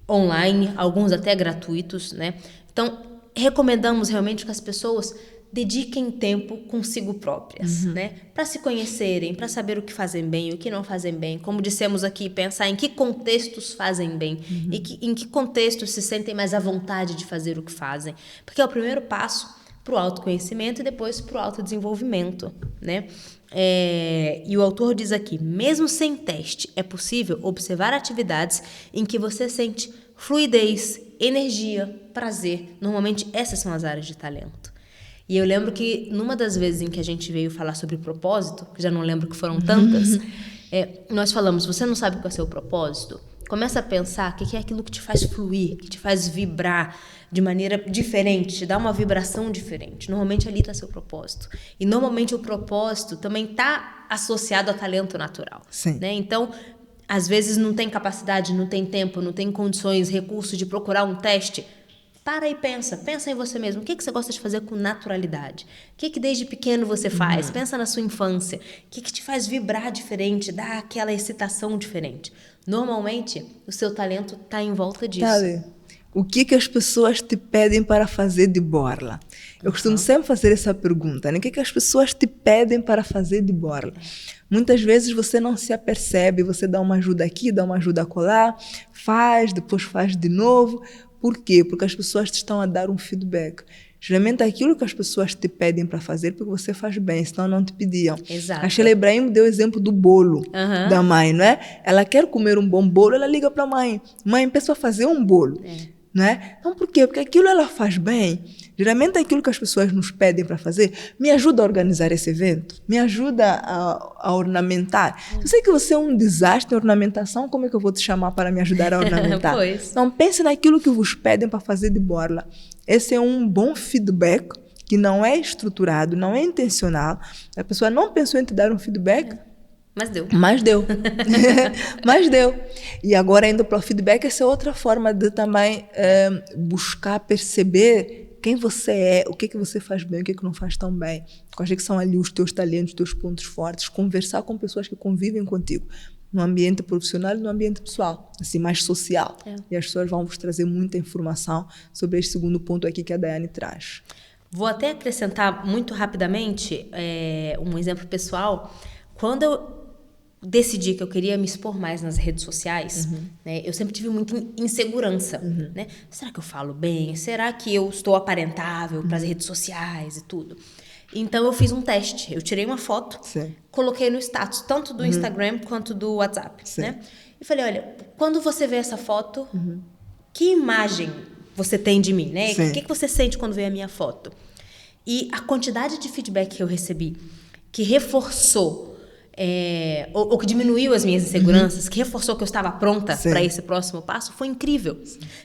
online, alguns até gratuitos, né? Então, recomendamos realmente que as pessoas dediquem tempo consigo próprias, né? Para se conhecerem, para saber o que fazem bem, o que não fazem bem. Como dissemos aqui, pensar em que contextos fazem bem e em que contextos se sentem mais à vontade de fazer o que fazem. Porque é o primeiro passo para o autoconhecimento e depois para o autodesenvolvimento, né? E o autor diz aqui, mesmo sem teste, é possível observar atividades em que você sente fluidez, energia, prazer. Normalmente essas são as áreas de talento. E eu lembro que numa das vezes em que a gente veio falar sobre propósito, que já não lembro que foram tantas, nós falamos, você não sabe qual é o seu propósito? Começa a pensar o que é aquilo que te faz fluir, que te faz vibrar de maneira diferente, te dá uma vibração diferente. Normalmente ali está seu propósito. E normalmente o propósito também está associado a talento natural. Sim. Né? Então, às vezes não tem capacidade, não tem tempo, não tem condições, recursos de procurar um teste. Para e pensa em você mesmo. O que você gosta de fazer com naturalidade? O que desde pequeno você faz? Pensa na sua infância. O que te faz vibrar diferente, dar aquela excitação diferente? Normalmente, o seu talento está em volta disso. Sabe, o que as pessoas te pedem para fazer de borla? Eu costumo sempre fazer essa pergunta, né? O que as pessoas te pedem para fazer de borla? Muitas vezes você não se apercebe, você dá uma ajuda aqui, dá uma ajuda acolá, faz, depois faz de novo. Por quê? Porque as pessoas te estão a dar um feedback. Geralmente aquilo que as pessoas te pedem para fazer porque você faz bem, senão não te pediam. Exato. A Sheila Ibrahim deu o exemplo do bolo da mãe, não é? Ela quer comer um bom bolo, ela liga para a mãe. Mãe, peço a fazer um bolo. não é? Então, por quê? Porque aquilo ela faz bem. Geralmente aquilo que as pessoas nos pedem para fazer, me ajuda a organizar esse evento, me ajuda a ornamentar. Eu sei que você é um desastre em ornamentação, como é que eu vou te chamar para me ajudar a ornamentar? Pois. Então, pense naquilo que vos pedem para fazer de borla. Esse é um bom feedback, que não é estruturado, não é intencional. A pessoa não pensou em te dar um feedback, mas deu. Mas deu. Mas deu. E agora, indo para o feedback, essa é outra forma de também buscar perceber quem você é, o que você faz bem, o que não faz tão bem. Quais que são ali os teus talentos, os teus pontos fortes. Conversar com pessoas que convivem contigo. No ambiente profissional e no ambiente pessoal. Assim, mais social. E as pessoas vão vos trazer muita informação sobre esse segundo ponto aqui que a Daiane traz. Vou até acrescentar muito rapidamente um exemplo pessoal. Quando eu decidi que eu queria me expor mais nas redes sociais, né, eu sempre tive muita insegurança. Né? Será que eu falo bem? Será que eu estou aparentável para as redes sociais e tudo? Então, eu fiz um teste. Eu tirei uma foto, coloquei no status, tanto do Instagram quanto do WhatsApp. Né? E falei, olha, quando você vê essa foto, que imagem você tem de mim? Né? O que você sente quando vê a minha foto? E a quantidade de feedback que eu recebi, que reforçou ou que diminuiu as minhas inseguranças, que reforçou que eu estava pronta para esse próximo passo, foi incrível.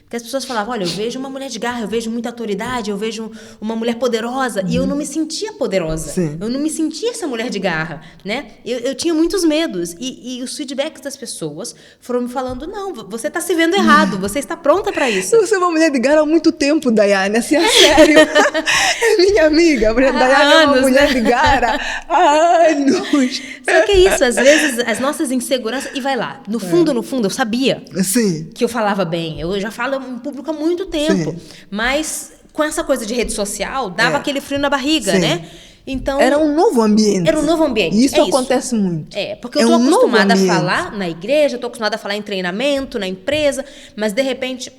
Porque as pessoas falavam, olha, eu vejo uma mulher de garra, eu vejo muita autoridade, eu vejo uma mulher poderosa, e eu não me sentia poderosa. Eu não me sentia essa mulher de garra, né? Eu tinha muitos medos, e os feedbacks das pessoas foram me falando, não, você está se vendo errado, você está pronta para isso. Você é uma mulher de garra há muito tempo, Daiane, assim, é sério. É minha amiga, a Daiane é uma mulher de garra há anos. Só que é isso, às vezes as nossas inseguranças... E vai lá, no fundo, eu sabia que eu falava bem. Eu já falo em público há muito tempo. Mas com essa coisa de rede social, dava aquele frio na barriga, né? Então, era um novo ambiente. Era um novo ambiente. E isso acontece muito. Porque eu tô acostumada a falar na igreja, tô acostumada a falar em treinamento, na empresa, mas de repente,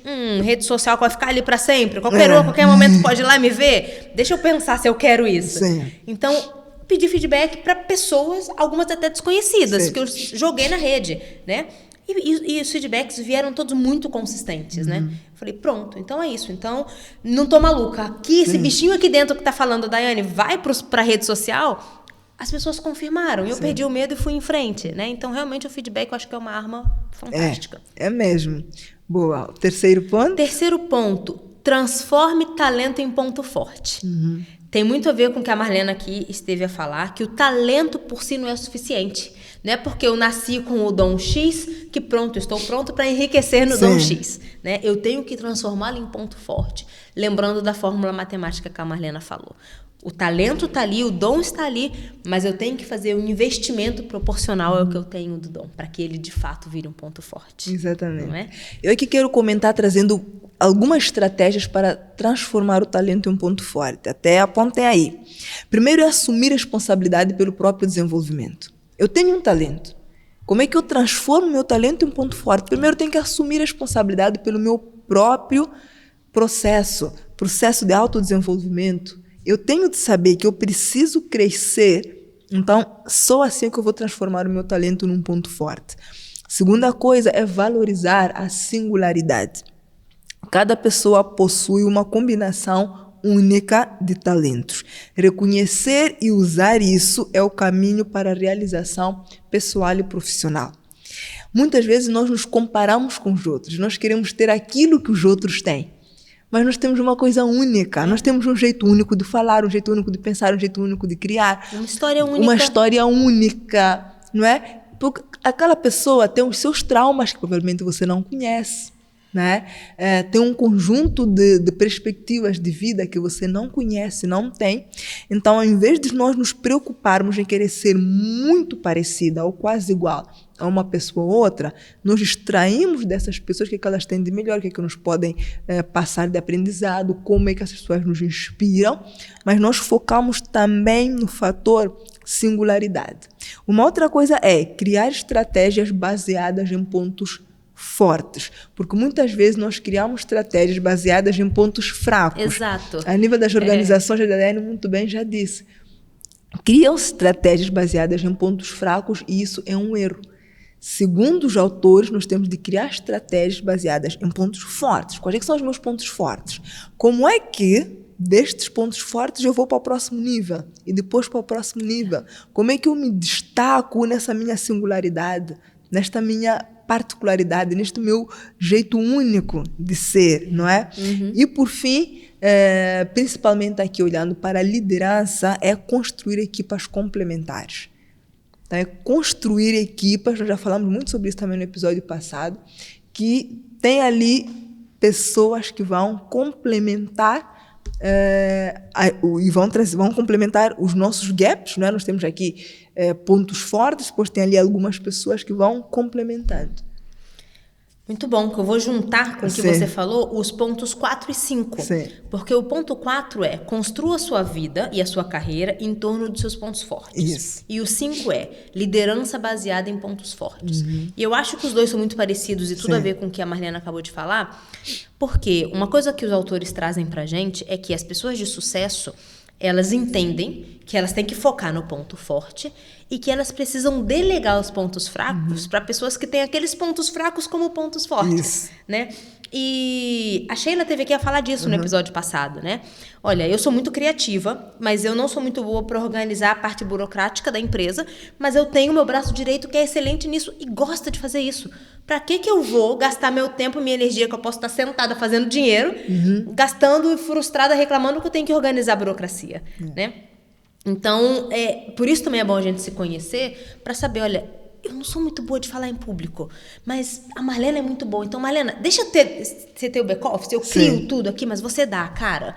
rede social vai ficar ali para sempre. Qualquer momento pode ir lá me ver. Deixa eu pensar se eu quero isso. Então, pedi feedback para pessoas, algumas até desconhecidas, que eu joguei na rede, né? E os feedbacks vieram todos muito consistentes, né? Falei, pronto, então é isso. Então, não tô maluca. Aqui, esse bichinho aqui dentro que tá falando, Daiane, vai pra rede social, as pessoas confirmaram. E eu perdi o medo e fui em frente, né? Então, realmente, o feedback eu acho que é uma arma fantástica. É mesmo. Boa. Terceiro ponto? Terceiro ponto, transforme talento em ponto forte. Tem muito a ver com o que a Marlena aqui esteve a falar, que o talento por si não é suficiente. Não é porque eu nasci com o dom X que estou pronto para enriquecer no dom X. Né? Eu tenho que transformá-lo em ponto forte. Lembrando da fórmula matemática que a Marlena falou. O talento está ali, o dom está ali, mas eu tenho que fazer um investimento proporcional ao que eu tenho do dom, para que ele, de fato, vire um ponto forte. Exatamente. Não é? Eu aqui quero comentar trazendo algumas estratégias para transformar o talento em um ponto forte. Até apontem aí. Primeiro é assumir responsabilidade pelo próprio desenvolvimento. Eu tenho um talento. Como é que eu transformo meu talento em um ponto forte? Primeiro eu tenho que assumir responsabilidade pelo meu próprio processo de autodesenvolvimento. Eu tenho de saber que eu preciso crescer, então só assim que eu vou transformar o meu talento num ponto forte. Segunda coisa é valorizar a singularidade. Cada pessoa possui uma combinação única de talentos. Reconhecer e usar isso é o caminho para a realização pessoal e profissional. Muitas vezes nós nos comparamos com os outros, nós queremos ter aquilo que os outros têm. Mas nós temos uma coisa única, nós temos um jeito único de falar, um jeito único de pensar, um jeito único de criar. Uma história única. Uma história única, não é? Porque aquela pessoa tem os seus traumas que provavelmente você não conhece, né? Tem um conjunto de perspectivas de vida que você não conhece, não tem. Então, ao invés de nós nos preocuparmos em querer ser muito parecida ou quase igual a uma pessoa ou outra, nós extraímos dessas pessoas o que elas têm de melhor, o que nos podem passar de aprendizado, como é que essas pessoas nos inspiram, mas nós focamos também no fator singularidade. Uma outra coisa é criar estratégias baseadas em pontos fortes, porque muitas vezes nós criamos estratégias baseadas em pontos fracos. Exato. A nível das organizações, a Daiane muito bem já disse. Criam estratégias baseadas em pontos fracos e isso é um erro. Segundo os autores, nós temos de criar estratégias baseadas em pontos fortes. Quais é que são os meus pontos fortes? Como é que destes pontos fortes eu vou para o próximo nível e depois para o próximo nível? Como é que eu me destaco nessa minha singularidade, nesta minha particularidade, neste meu jeito único de ser, não é? E por fim, principalmente aqui olhando para a liderança, é construir equipas complementares. Então, é construir equipas, nós já falamos muito sobre isso também no episódio passado, que tem ali pessoas que vão complementar e vão complementar os nossos gaps, não é? Nós temos aqui pontos fortes, depois tem ali algumas pessoas que vão complementando. Muito bom, que eu vou juntar com o que você falou, os pontos 4 e 5. Sim. Porque o ponto 4 é construa a sua vida e a sua carreira em torno dos seus pontos fortes. Isso. E o 5 é liderança baseada em pontos fortes. E eu acho que os dois são muito parecidos e tudo a ver com o que a Marlena acabou de falar, porque uma coisa que os autores trazem pra gente é que as pessoas de sucesso, elas entendem que elas têm que focar no ponto forte e que elas precisam delegar os pontos fracos para pessoas que têm aqueles pontos fracos como pontos fortes, né? E a Sheila teve aqui a falar disso no episódio passado, né? Olha, eu sou muito criativa, mas eu não sou muito boa para organizar a parte burocrática da empresa, mas eu tenho meu braço direito que é excelente nisso e gosta de fazer isso. Para que eu vou gastar meu tempo e minha energia que eu posso estar sentada fazendo dinheiro, gastando e frustrada reclamando que eu tenho que organizar a burocracia, né? Então, por isso também é bom a gente se conhecer para saber, olha, eu não sou muito boa de falar em público, mas a Marlena é muito boa. Então, Marlena, deixa você ter o back-office, eu crio tudo aqui, mas você dá a cara.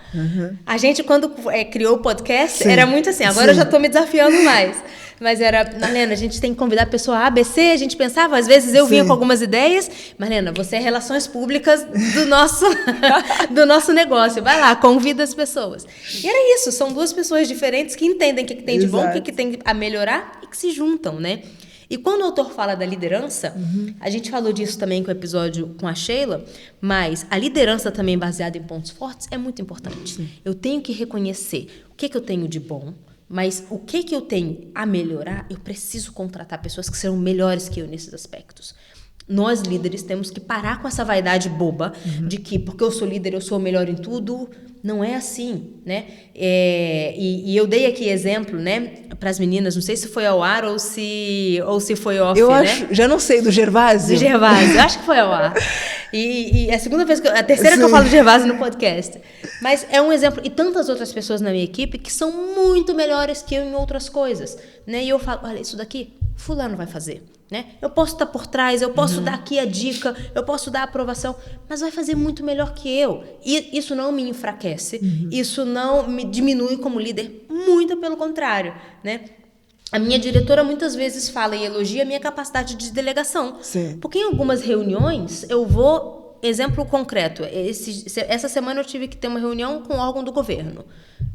A gente, quando criou o podcast, era muito assim, agora eu já estou me desafiando mais. Mas era, Marlena, a gente tem que convidar a pessoa A, B, C, a gente pensava, às vezes eu vinha com algumas ideias, Marlena, você é relações públicas do nosso negócio, vai lá, convida as pessoas. E era isso, são duas pessoas diferentes que entendem o que tem de bom, o que tem a melhorar e que se juntam, né? E quando o autor fala da liderança, a gente falou disso também com o episódio com a Sheila, mas a liderança também baseada em pontos fortes é muito importante. Eu tenho que reconhecer o que eu tenho de bom, mas o que eu tenho a melhorar, eu preciso contratar pessoas que serão melhores que eu nesses aspectos. Nós, líderes, temos que parar com essa vaidade boba de que, porque eu sou líder, eu sou o melhor em tudo. Não é assim, né? E eu dei aqui exemplo, né, para as meninas, não sei se foi ao ar ou se foi off, eu né? acho, já não sei, do Gervásio. Do Gervásio, eu acho que foi ao ar. E a segunda vez, a terceira que eu falo do Gervásio no podcast. Mas é um exemplo, e tantas outras pessoas na minha equipe que são muito melhores que eu em outras coisas, né? E eu falo, olha, isso daqui, fulano vai fazer. Né? Eu posso estar por trás, eu posso dar aqui a dica, eu posso dar a aprovação, mas vai fazer muito melhor que eu. E isso não me enfraquece, isso não me diminui como líder, muito pelo contrário, né? A minha diretora muitas vezes fala e elogia a minha capacidade de delegação. Sim. Porque em algumas reuniões eu vou... Exemplo concreto, essa semana eu tive que ter uma reunião com o órgão do governo.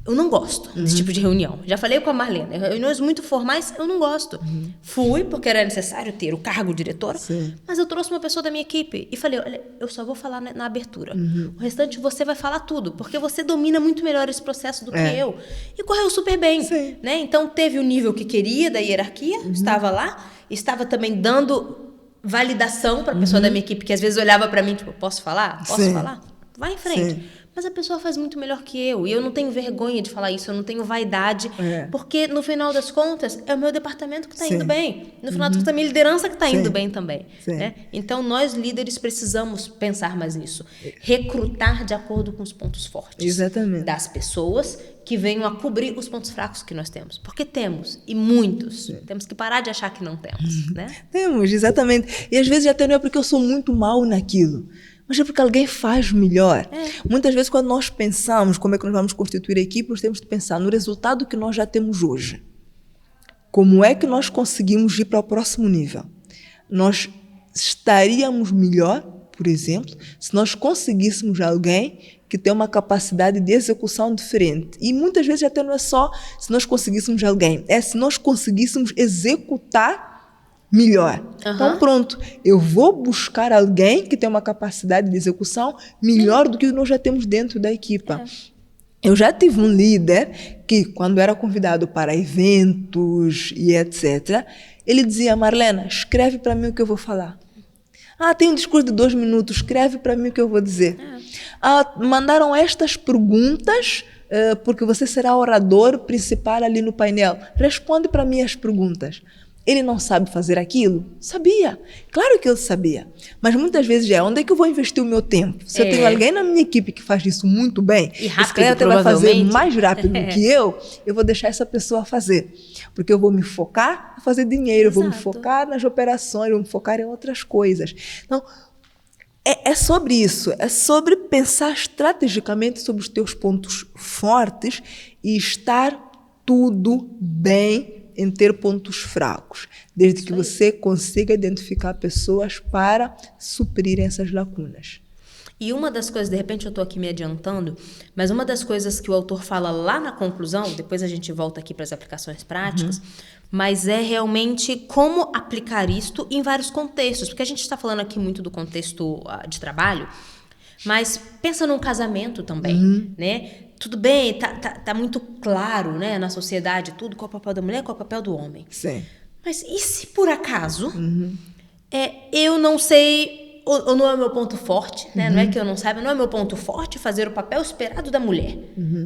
Eu não gosto desse tipo de reunião. Já falei com a Marlena, reuniões muito formais eu não gosto. Fui porque era necessário ter o cargo diretora, mas eu trouxe uma pessoa da minha equipe e falei, olha, eu só vou falar na abertura. O restante você vai falar tudo, porque você domina muito melhor esse processo do que eu. E correu super bem. Né? Então teve o nível que queria da hierarquia, estava lá, estava também dando validação para a pessoa da minha equipe, que às vezes olhava para mim, tipo, posso falar? Posso falar? Vai em frente. Mas a pessoa faz muito melhor que eu. E eu não tenho vergonha de falar isso, eu não tenho vaidade. Porque, no final das contas, é o meu departamento que está indo bem. No final das contas, é a minha liderança que está indo bem também. Né? Então, nós, líderes, precisamos pensar mais nisso. Recrutar de acordo com os pontos fortes das pessoas que venham a cobrir os pontos fracos que nós temos. Porque temos, e muitos. Temos que parar de achar que não temos. Né? Temos, exatamente. E às vezes até não é porque eu sou muito mal naquilo, mas é porque alguém faz melhor. Muitas vezes, quando nós pensamos como é que nós vamos constituir a equipe, nós temos de pensar no resultado que nós já temos hoje. Como é que nós conseguimos ir para o próximo nível? Nós estaríamos melhor, por exemplo, se nós conseguíssemos alguém que tem uma capacidade de execução diferente. E muitas vezes até não é só se nós conseguíssemos alguém, é se nós conseguíssemos executar melhor. Então, pronto, eu vou buscar alguém que tem uma capacidade de execução melhor do que nós já temos dentro da equipa. Eu já tive um líder que, quando era convidado para eventos e etc., Ele dizia, Marlena, escreve para mim o que eu vou falar. Tem um discurso de 2 minutos, escreve para mim o que eu vou dizer. Mandaram estas perguntas, porque você será orador principal ali no painel. Responde para mim as perguntas. Ele não sabe fazer aquilo? Sabia. Claro que ele sabia. Mas muitas vezes onde é que eu vou investir o meu tempo? Se eu tenho alguém na minha equipe que faz isso muito bem, e rápido, esse cara até vai fazer mais rápido que eu vou deixar essa pessoa fazer. Porque eu vou me focar em fazer dinheiro, eu vou me focar nas operações, eu vou me focar em outras coisas. Então, é sobre isso. É sobre pensar estrategicamente sobre os teus pontos fortes e estar tudo bem em ter pontos fracos, desde que você consiga identificar pessoas para suprirem essas lacunas. E uma das coisas, de repente eu estou aqui me adiantando, mas uma das coisas que o autor fala lá na conclusão, depois a gente volta aqui para as aplicações práticas, mas é realmente como aplicar isto em vários contextos, porque a gente está falando aqui muito do contexto de trabalho, mas pensa num casamento também, né? Tudo bem, tá muito claro, né, na sociedade, tudo, qual é o papel da mulher, qual é o papel do homem. Sim. Mas e se por acaso eu não sei, ou não é o meu ponto forte, né? Não é que eu não saiba, não é o meu ponto forte fazer o papel esperado da mulher,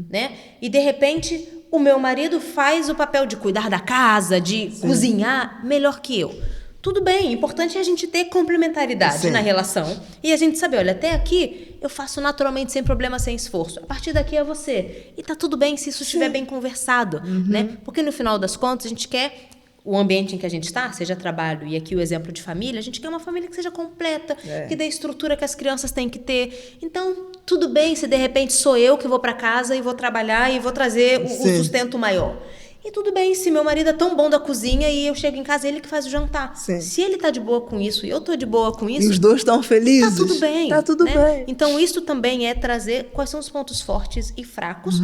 né? E de repente o meu marido faz o papel de cuidar da casa, de cozinhar melhor que eu. Tudo bem, o importante é a gente ter complementaridade na relação e a gente saber, olha, até aqui eu faço naturalmente, sem problema, sem esforço. A partir daqui é você. E tá tudo bem se isso estiver bem conversado, né? Porque no final das contas a gente quer o ambiente em que a gente está, seja trabalho e aqui o exemplo de família, a gente quer uma família que seja completa, que dê a estrutura que as crianças têm que ter. Então, tudo bem se de repente sou eu que vou para casa e vou trabalhar e vou trazer o sustento maior. E tudo bem se meu marido é tão bom da cozinha e eu chego em casa ele que faz o jantar. Se ele tá de boa com isso e eu tô de boa com isso... E os dois estão felizes. Tá tudo bem. Tá tudo bem. Então, isso também é trazer quais são os pontos fortes e fracos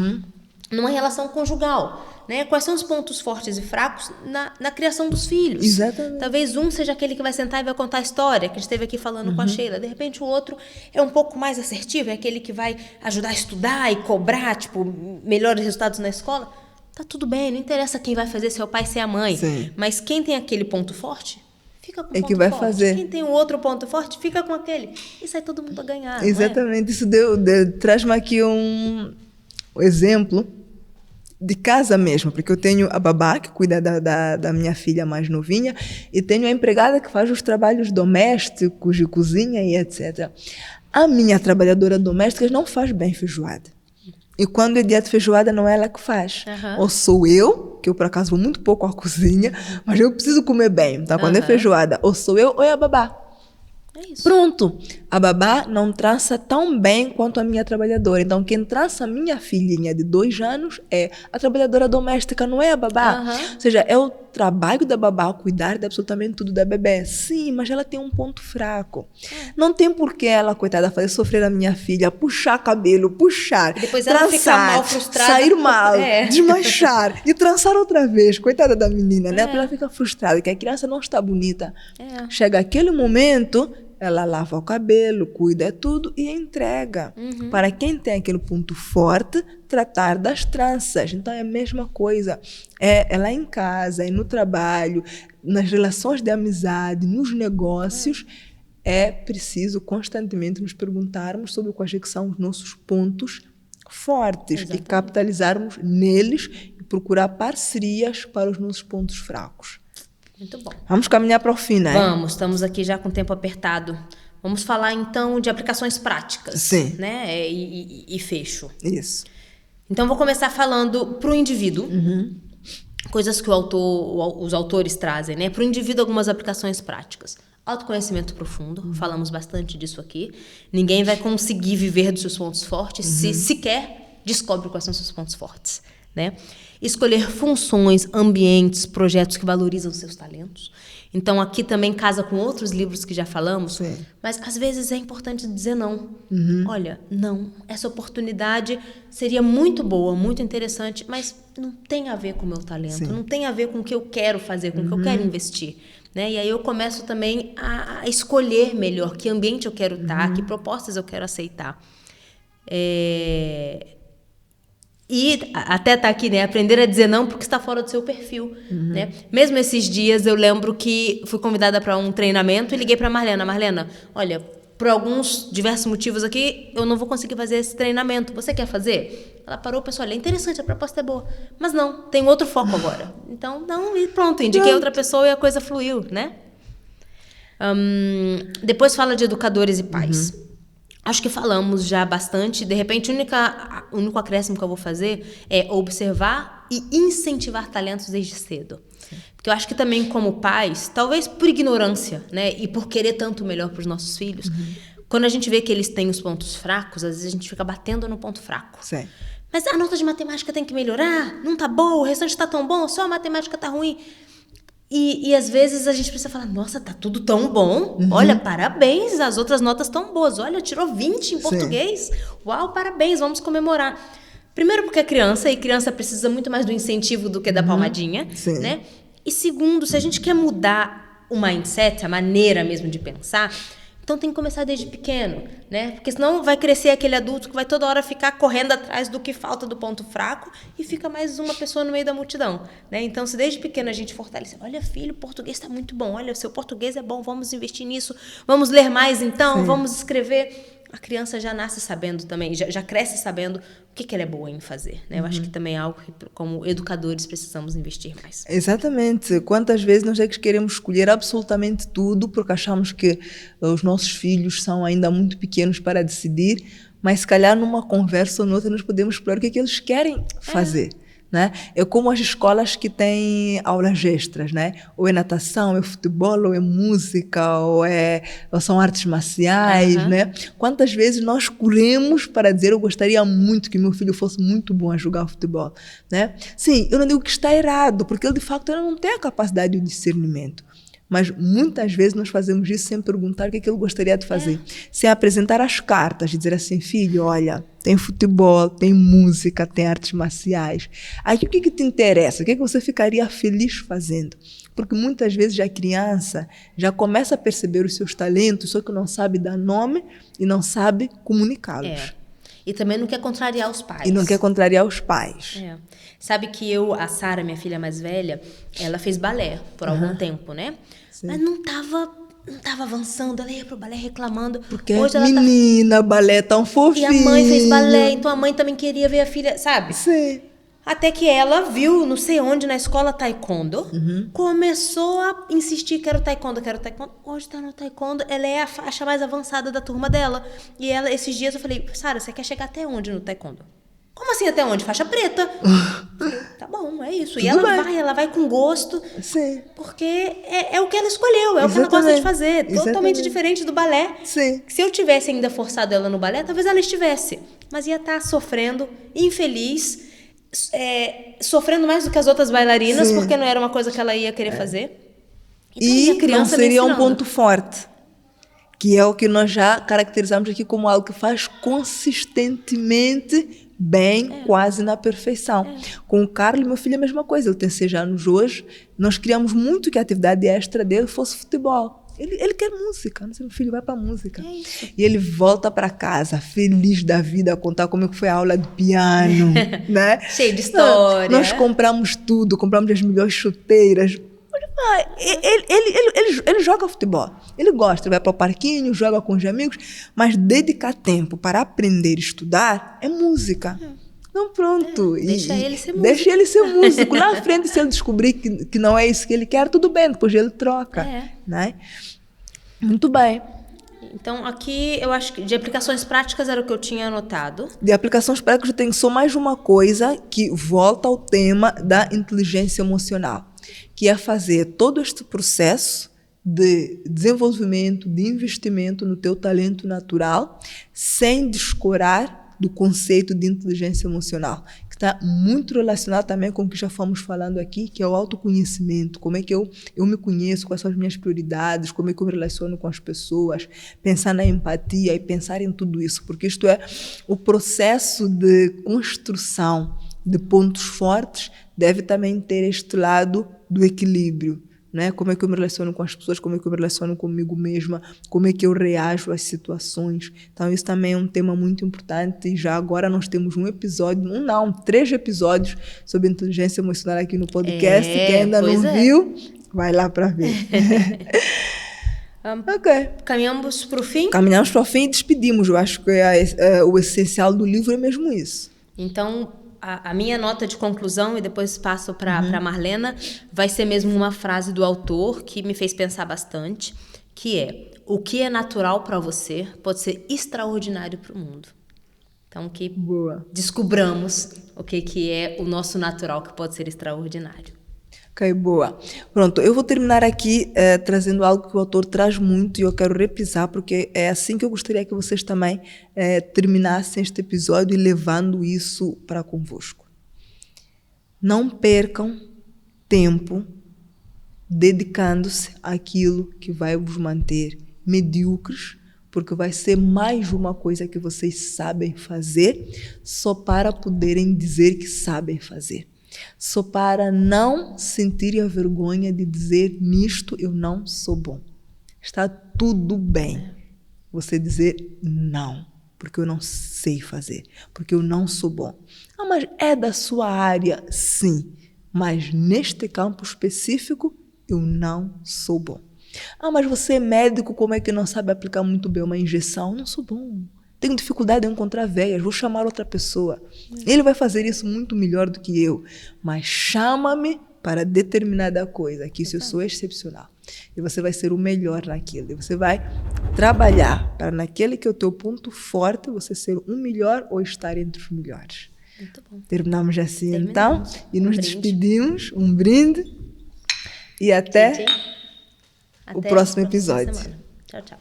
numa relação conjugal. Né? Quais são os pontos fortes e fracos na criação dos filhos. Exatamente. Talvez um seja aquele que vai sentar e vai contar a história, que a gente esteve aqui falando com a Sheila. De repente, o outro é um pouco mais assertivo, é aquele que vai ajudar a estudar e cobrar, melhores resultados na escola. Tá tudo bem, não interessa quem vai fazer, se é o pai, se é a mãe. Mas quem tem aquele ponto forte, fica com o ponto que vai forte. Fazer. Quem tem o outro ponto forte, fica com aquele. E sai todo mundo a ganhar. Exatamente. Isso traz-me aqui um exemplo de casa mesmo, porque eu tenho a babá que cuida da minha filha mais novinha e tenho a empregada que faz os trabalhos domésticos, de cozinha e etc. A minha trabalhadora doméstica não faz bem feijoada. E quando é dia de feijoada, não é ela que faz. Ou sou eu, que eu por acaso vou muito pouco à cozinha, mas eu preciso comer bem. Então, quando é feijoada, ou sou eu ou é a babá. É isso. Pronto. A babá não trança tão bem quanto a minha trabalhadora. Então, quem trança a minha filhinha de 2 anos é a trabalhadora doméstica, não é a babá. Ou seja, é o trabalho da babá cuidar de absolutamente tudo da bebê. Sim, mas ela tem um ponto fraco. Não tem por que ela, coitada, fazer sofrer a minha filha, puxar cabelo, puxar, e depois trançar, ela fica mal, frustrada, sair mal, desmanchar e trançar outra vez. Coitada da menina, né? Porque ela fica frustrada, que a criança não está bonita. Chega aquele momento... Ela lava o cabelo, cuida de tudo e entrega. Para quem tem aquele ponto forte, tratar das tranças. Então, é a mesma coisa. É lá em casa, é no trabalho, nas relações de amizade, nos negócios. É preciso constantemente nos perguntarmos sobre quais são os nossos pontos fortes. E capitalizarmos neles e procurar parcerias para os nossos pontos fracos. Muito bom. Vamos caminhar para o fim, né? Vamos, estamos aqui já com o tempo apertado. Vamos falar, então, de aplicações práticas. Sim. Né? E fecho. Isso. Então, vou começar falando para o indivíduo. Coisas que os autores trazem, né? Para o indivíduo, algumas aplicações práticas. Autoconhecimento profundo, falamos bastante disso aqui. Ninguém vai conseguir viver dos seus pontos fortes se sequer descobre quais são os seus pontos fortes. Né? Escolher funções, ambientes, projetos que valorizam os seus talentos. Então, aqui também casa com outros livros que já falamos, mas às vezes é importante dizer não. Olha, não, essa oportunidade seria muito boa, muito interessante, mas não tem a ver com o meu talento, não tem a ver com o que eu quero fazer, com o que eu quero investir. Né? E aí eu começo também a escolher melhor que ambiente eu quero estar, que propostas eu quero aceitar. E até tá aqui, né? Aprender a dizer não porque está fora do seu perfil, né? Mesmo esses dias, eu lembro que fui convidada para um treinamento e liguei para Marlena. Marlena, olha, por alguns diversos motivos aqui, eu não vou conseguir fazer esse treinamento. Você quer fazer? Ela parou, pessoal, olha, é interessante, a proposta é boa. Mas não, tem outro foco agora. Então, não, e pronto, indiquei outra pessoa e a coisa fluiu, né? Depois fala de educadores e pais. Acho que falamos já bastante. De repente, o único acréscimo que eu vou fazer é observar e incentivar talentos desde cedo. Sim. Porque eu acho que também, como pais, talvez por ignorância, né, e por querer tanto o melhor para os nossos filhos, quando a gente vê que eles têm os pontos fracos, às vezes a gente fica batendo no ponto fraco. Sim. Mas a nota de matemática tem que melhorar, não tá boa, o restante tá tão bom, só a matemática tá ruim. E às vezes a gente precisa falar, nossa, tá tudo tão bom, olha, parabéns, as outras notas tão boas, olha, tirou 20 em português, uau, parabéns, vamos comemorar. Primeiro porque é criança, e criança precisa muito mais do incentivo do que da palmadinha, né? E segundo, se a gente quer mudar o mindset, a maneira mesmo de pensar, então tem que começar desde pequeno, né? Porque senão vai crescer aquele adulto que vai toda hora ficar correndo atrás do que falta do ponto fraco e fica mais uma pessoa no meio da multidão, né? Então, se desde pequeno a gente fortalecer, olha, filho, o português está muito bom, olha, o seu português é bom, vamos investir nisso, vamos ler mais então, vamos escrever. A criança já nasce sabendo também, já cresce sabendo o que ela é boa em fazer, né? Eu acho que também é algo que, como educadores, precisamos investir mais. Exatamente. Quantas vezes nós é que queremos escolher absolutamente tudo porque achamos que os nossos filhos são ainda muito pequenos para decidir, mas se calhar numa conversa ou noutra nós podemos explorar o que é que eles querem fazer. Né? É como as escolas que têm aulas extras, né? Ou é natação, ou é futebol, ou é música, ou são artes marciais, né? Quantas vezes nós corremos para dizer eu gostaria muito que meu filho fosse muito bom a jogar futebol, né? Sim, eu não digo que está errado, porque ele de facto não tem a capacidade de discernimento. Mas muitas vezes nós fazemos isso sem perguntar o que é que ele gostaria de fazer. Sem apresentar as cartas, dizer assim, filho, olha, tem futebol, tem música, tem artes marciais. Aí o que te interessa? O que é que você ficaria feliz fazendo? Porque muitas vezes a criança já começa a perceber os seus talentos, só que não sabe dar nome e não sabe comunicá-los. E também não quer contrariar os pais. E não quer contrariar os pais. Sabe que a Sara, minha filha mais velha, ela fez balé por algum tempo, né? Sim. Mas não tava avançando, ela ia pro balé reclamando. Porque hoje menina, balé tão fofinho. E a mãe fez balé, então a mãe também queria ver a filha, sabe? Sim. Até que ela viu, não sei onde, na escola taekwondo, começou a insistir, quero taekwondo. Hoje tá no taekwondo, ela é a faixa mais avançada da turma dela. E ela, esses dias eu falei, Sara, você quer chegar até onde no taekwondo? Como assim até onde? Faixa preta. Tá bom, é isso. E ela vai com gosto. Sim. Porque é o que ela escolheu, é o que ela gosta de fazer. Totalmente diferente do balé. Sim. Se eu tivesse ainda forçado ela no balé, talvez ela estivesse. Mas ia estar sofrendo, infeliz, sofrendo mais do que as outras bailarinas, porque não era uma coisa que ela ia querer fazer. Então, e a criança não seria um ponto forte. Que é o que nós já caracterizamos aqui como algo que faz consistentemente bem, quase na perfeição. Com o Carlos, meu filho, é a mesma coisa. Ele tem 6 anos hoje. Nós criamos muito que a atividade extra dele fosse futebol. Ele quer música. Não sei, meu filho vai para música. E ele volta para casa, feliz da vida, a contar como foi a aula de piano. Né? Cheio de história. Nós compramos tudo, compramos as melhores chuteiras. Ele joga futebol, ele gosta, ele vai para o parquinho, joga com os amigos, mas dedicar tempo para aprender e estudar é música. Então pronto. Deixa ele ser músico. Deixa ele ser músico. Na frente, se ele descobrir que não é isso que ele quer, tudo bem, depois ele troca. Né? Muito bem. Então, aqui eu acho que de aplicações práticas era o que eu tinha anotado. De aplicações práticas eu tenho só mais uma coisa que volta ao tema da inteligência emocional, que é fazer todo este processo de desenvolvimento, de investimento no teu talento natural, sem descurar do conceito de inteligência emocional, que está muito relacionado também com o que já fomos falando aqui, que é o autoconhecimento, como é que eu me conheço, quais são as minhas prioridades, como é que eu me relaciono com as pessoas, pensar na empatia e pensar em tudo isso, porque isto é o processo de construção de pontos fortes, deve também ter este lado do equilíbrio, né? Como é que eu me relaciono com as pessoas, como é que eu me relaciono comigo mesma, como é que eu reajo às situações. Então, isso também é um tema muito importante. E já agora nós temos 3 episódios sobre inteligência emocional aqui no podcast. Quem ainda não viu, vai lá para ver. Ok. Caminhamos para o fim? Caminhamos para o fim e despedimos. Eu acho que o essencial do livro é mesmo isso. Então, a minha nota de conclusão, e depois passo para a Marlena, vai ser mesmo uma frase do autor que me fez pensar bastante, que é: o que é natural para você pode ser extraordinário para o mundo. Então, que descobramos o que é o nosso natural que pode ser extraordinário. Ok, boa. Pronto, eu vou terminar aqui trazendo algo que o autor traz muito e eu quero reprisar, porque é assim que eu gostaria que vocês também terminassem este episódio e levando isso para convosco. Não percam tempo dedicando-se àquilo que vai vos manter medíocres, porque vai ser mais uma coisa que vocês sabem fazer só para poderem dizer que sabem fazer. Só para não sentirem a vergonha de dizer: nisto eu não sou bom. Está tudo bem você dizer não, porque eu não sei fazer, porque eu não sou bom. Ah, mas é da sua área? Sim, mas neste campo específico eu não sou bom. Ah, mas você é médico, como é que não sabe aplicar muito bem uma injeção? Não sou bom. Tenho dificuldade em encontrar veias, vou chamar outra pessoa. Ele vai fazer isso muito melhor do que eu, mas chama-me para determinada coisa, que isso eu sou excepcional. E você vai ser o melhor naquilo. E você vai trabalhar para naquele que é o teu ponto forte, você ser o melhor ou estar entre os melhores. Muito bom. Terminamos assim então, e nos despedimos. Um brinde e até o próximo episódio. Tchau, tchau.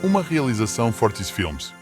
Uma realização Fortis Filmes.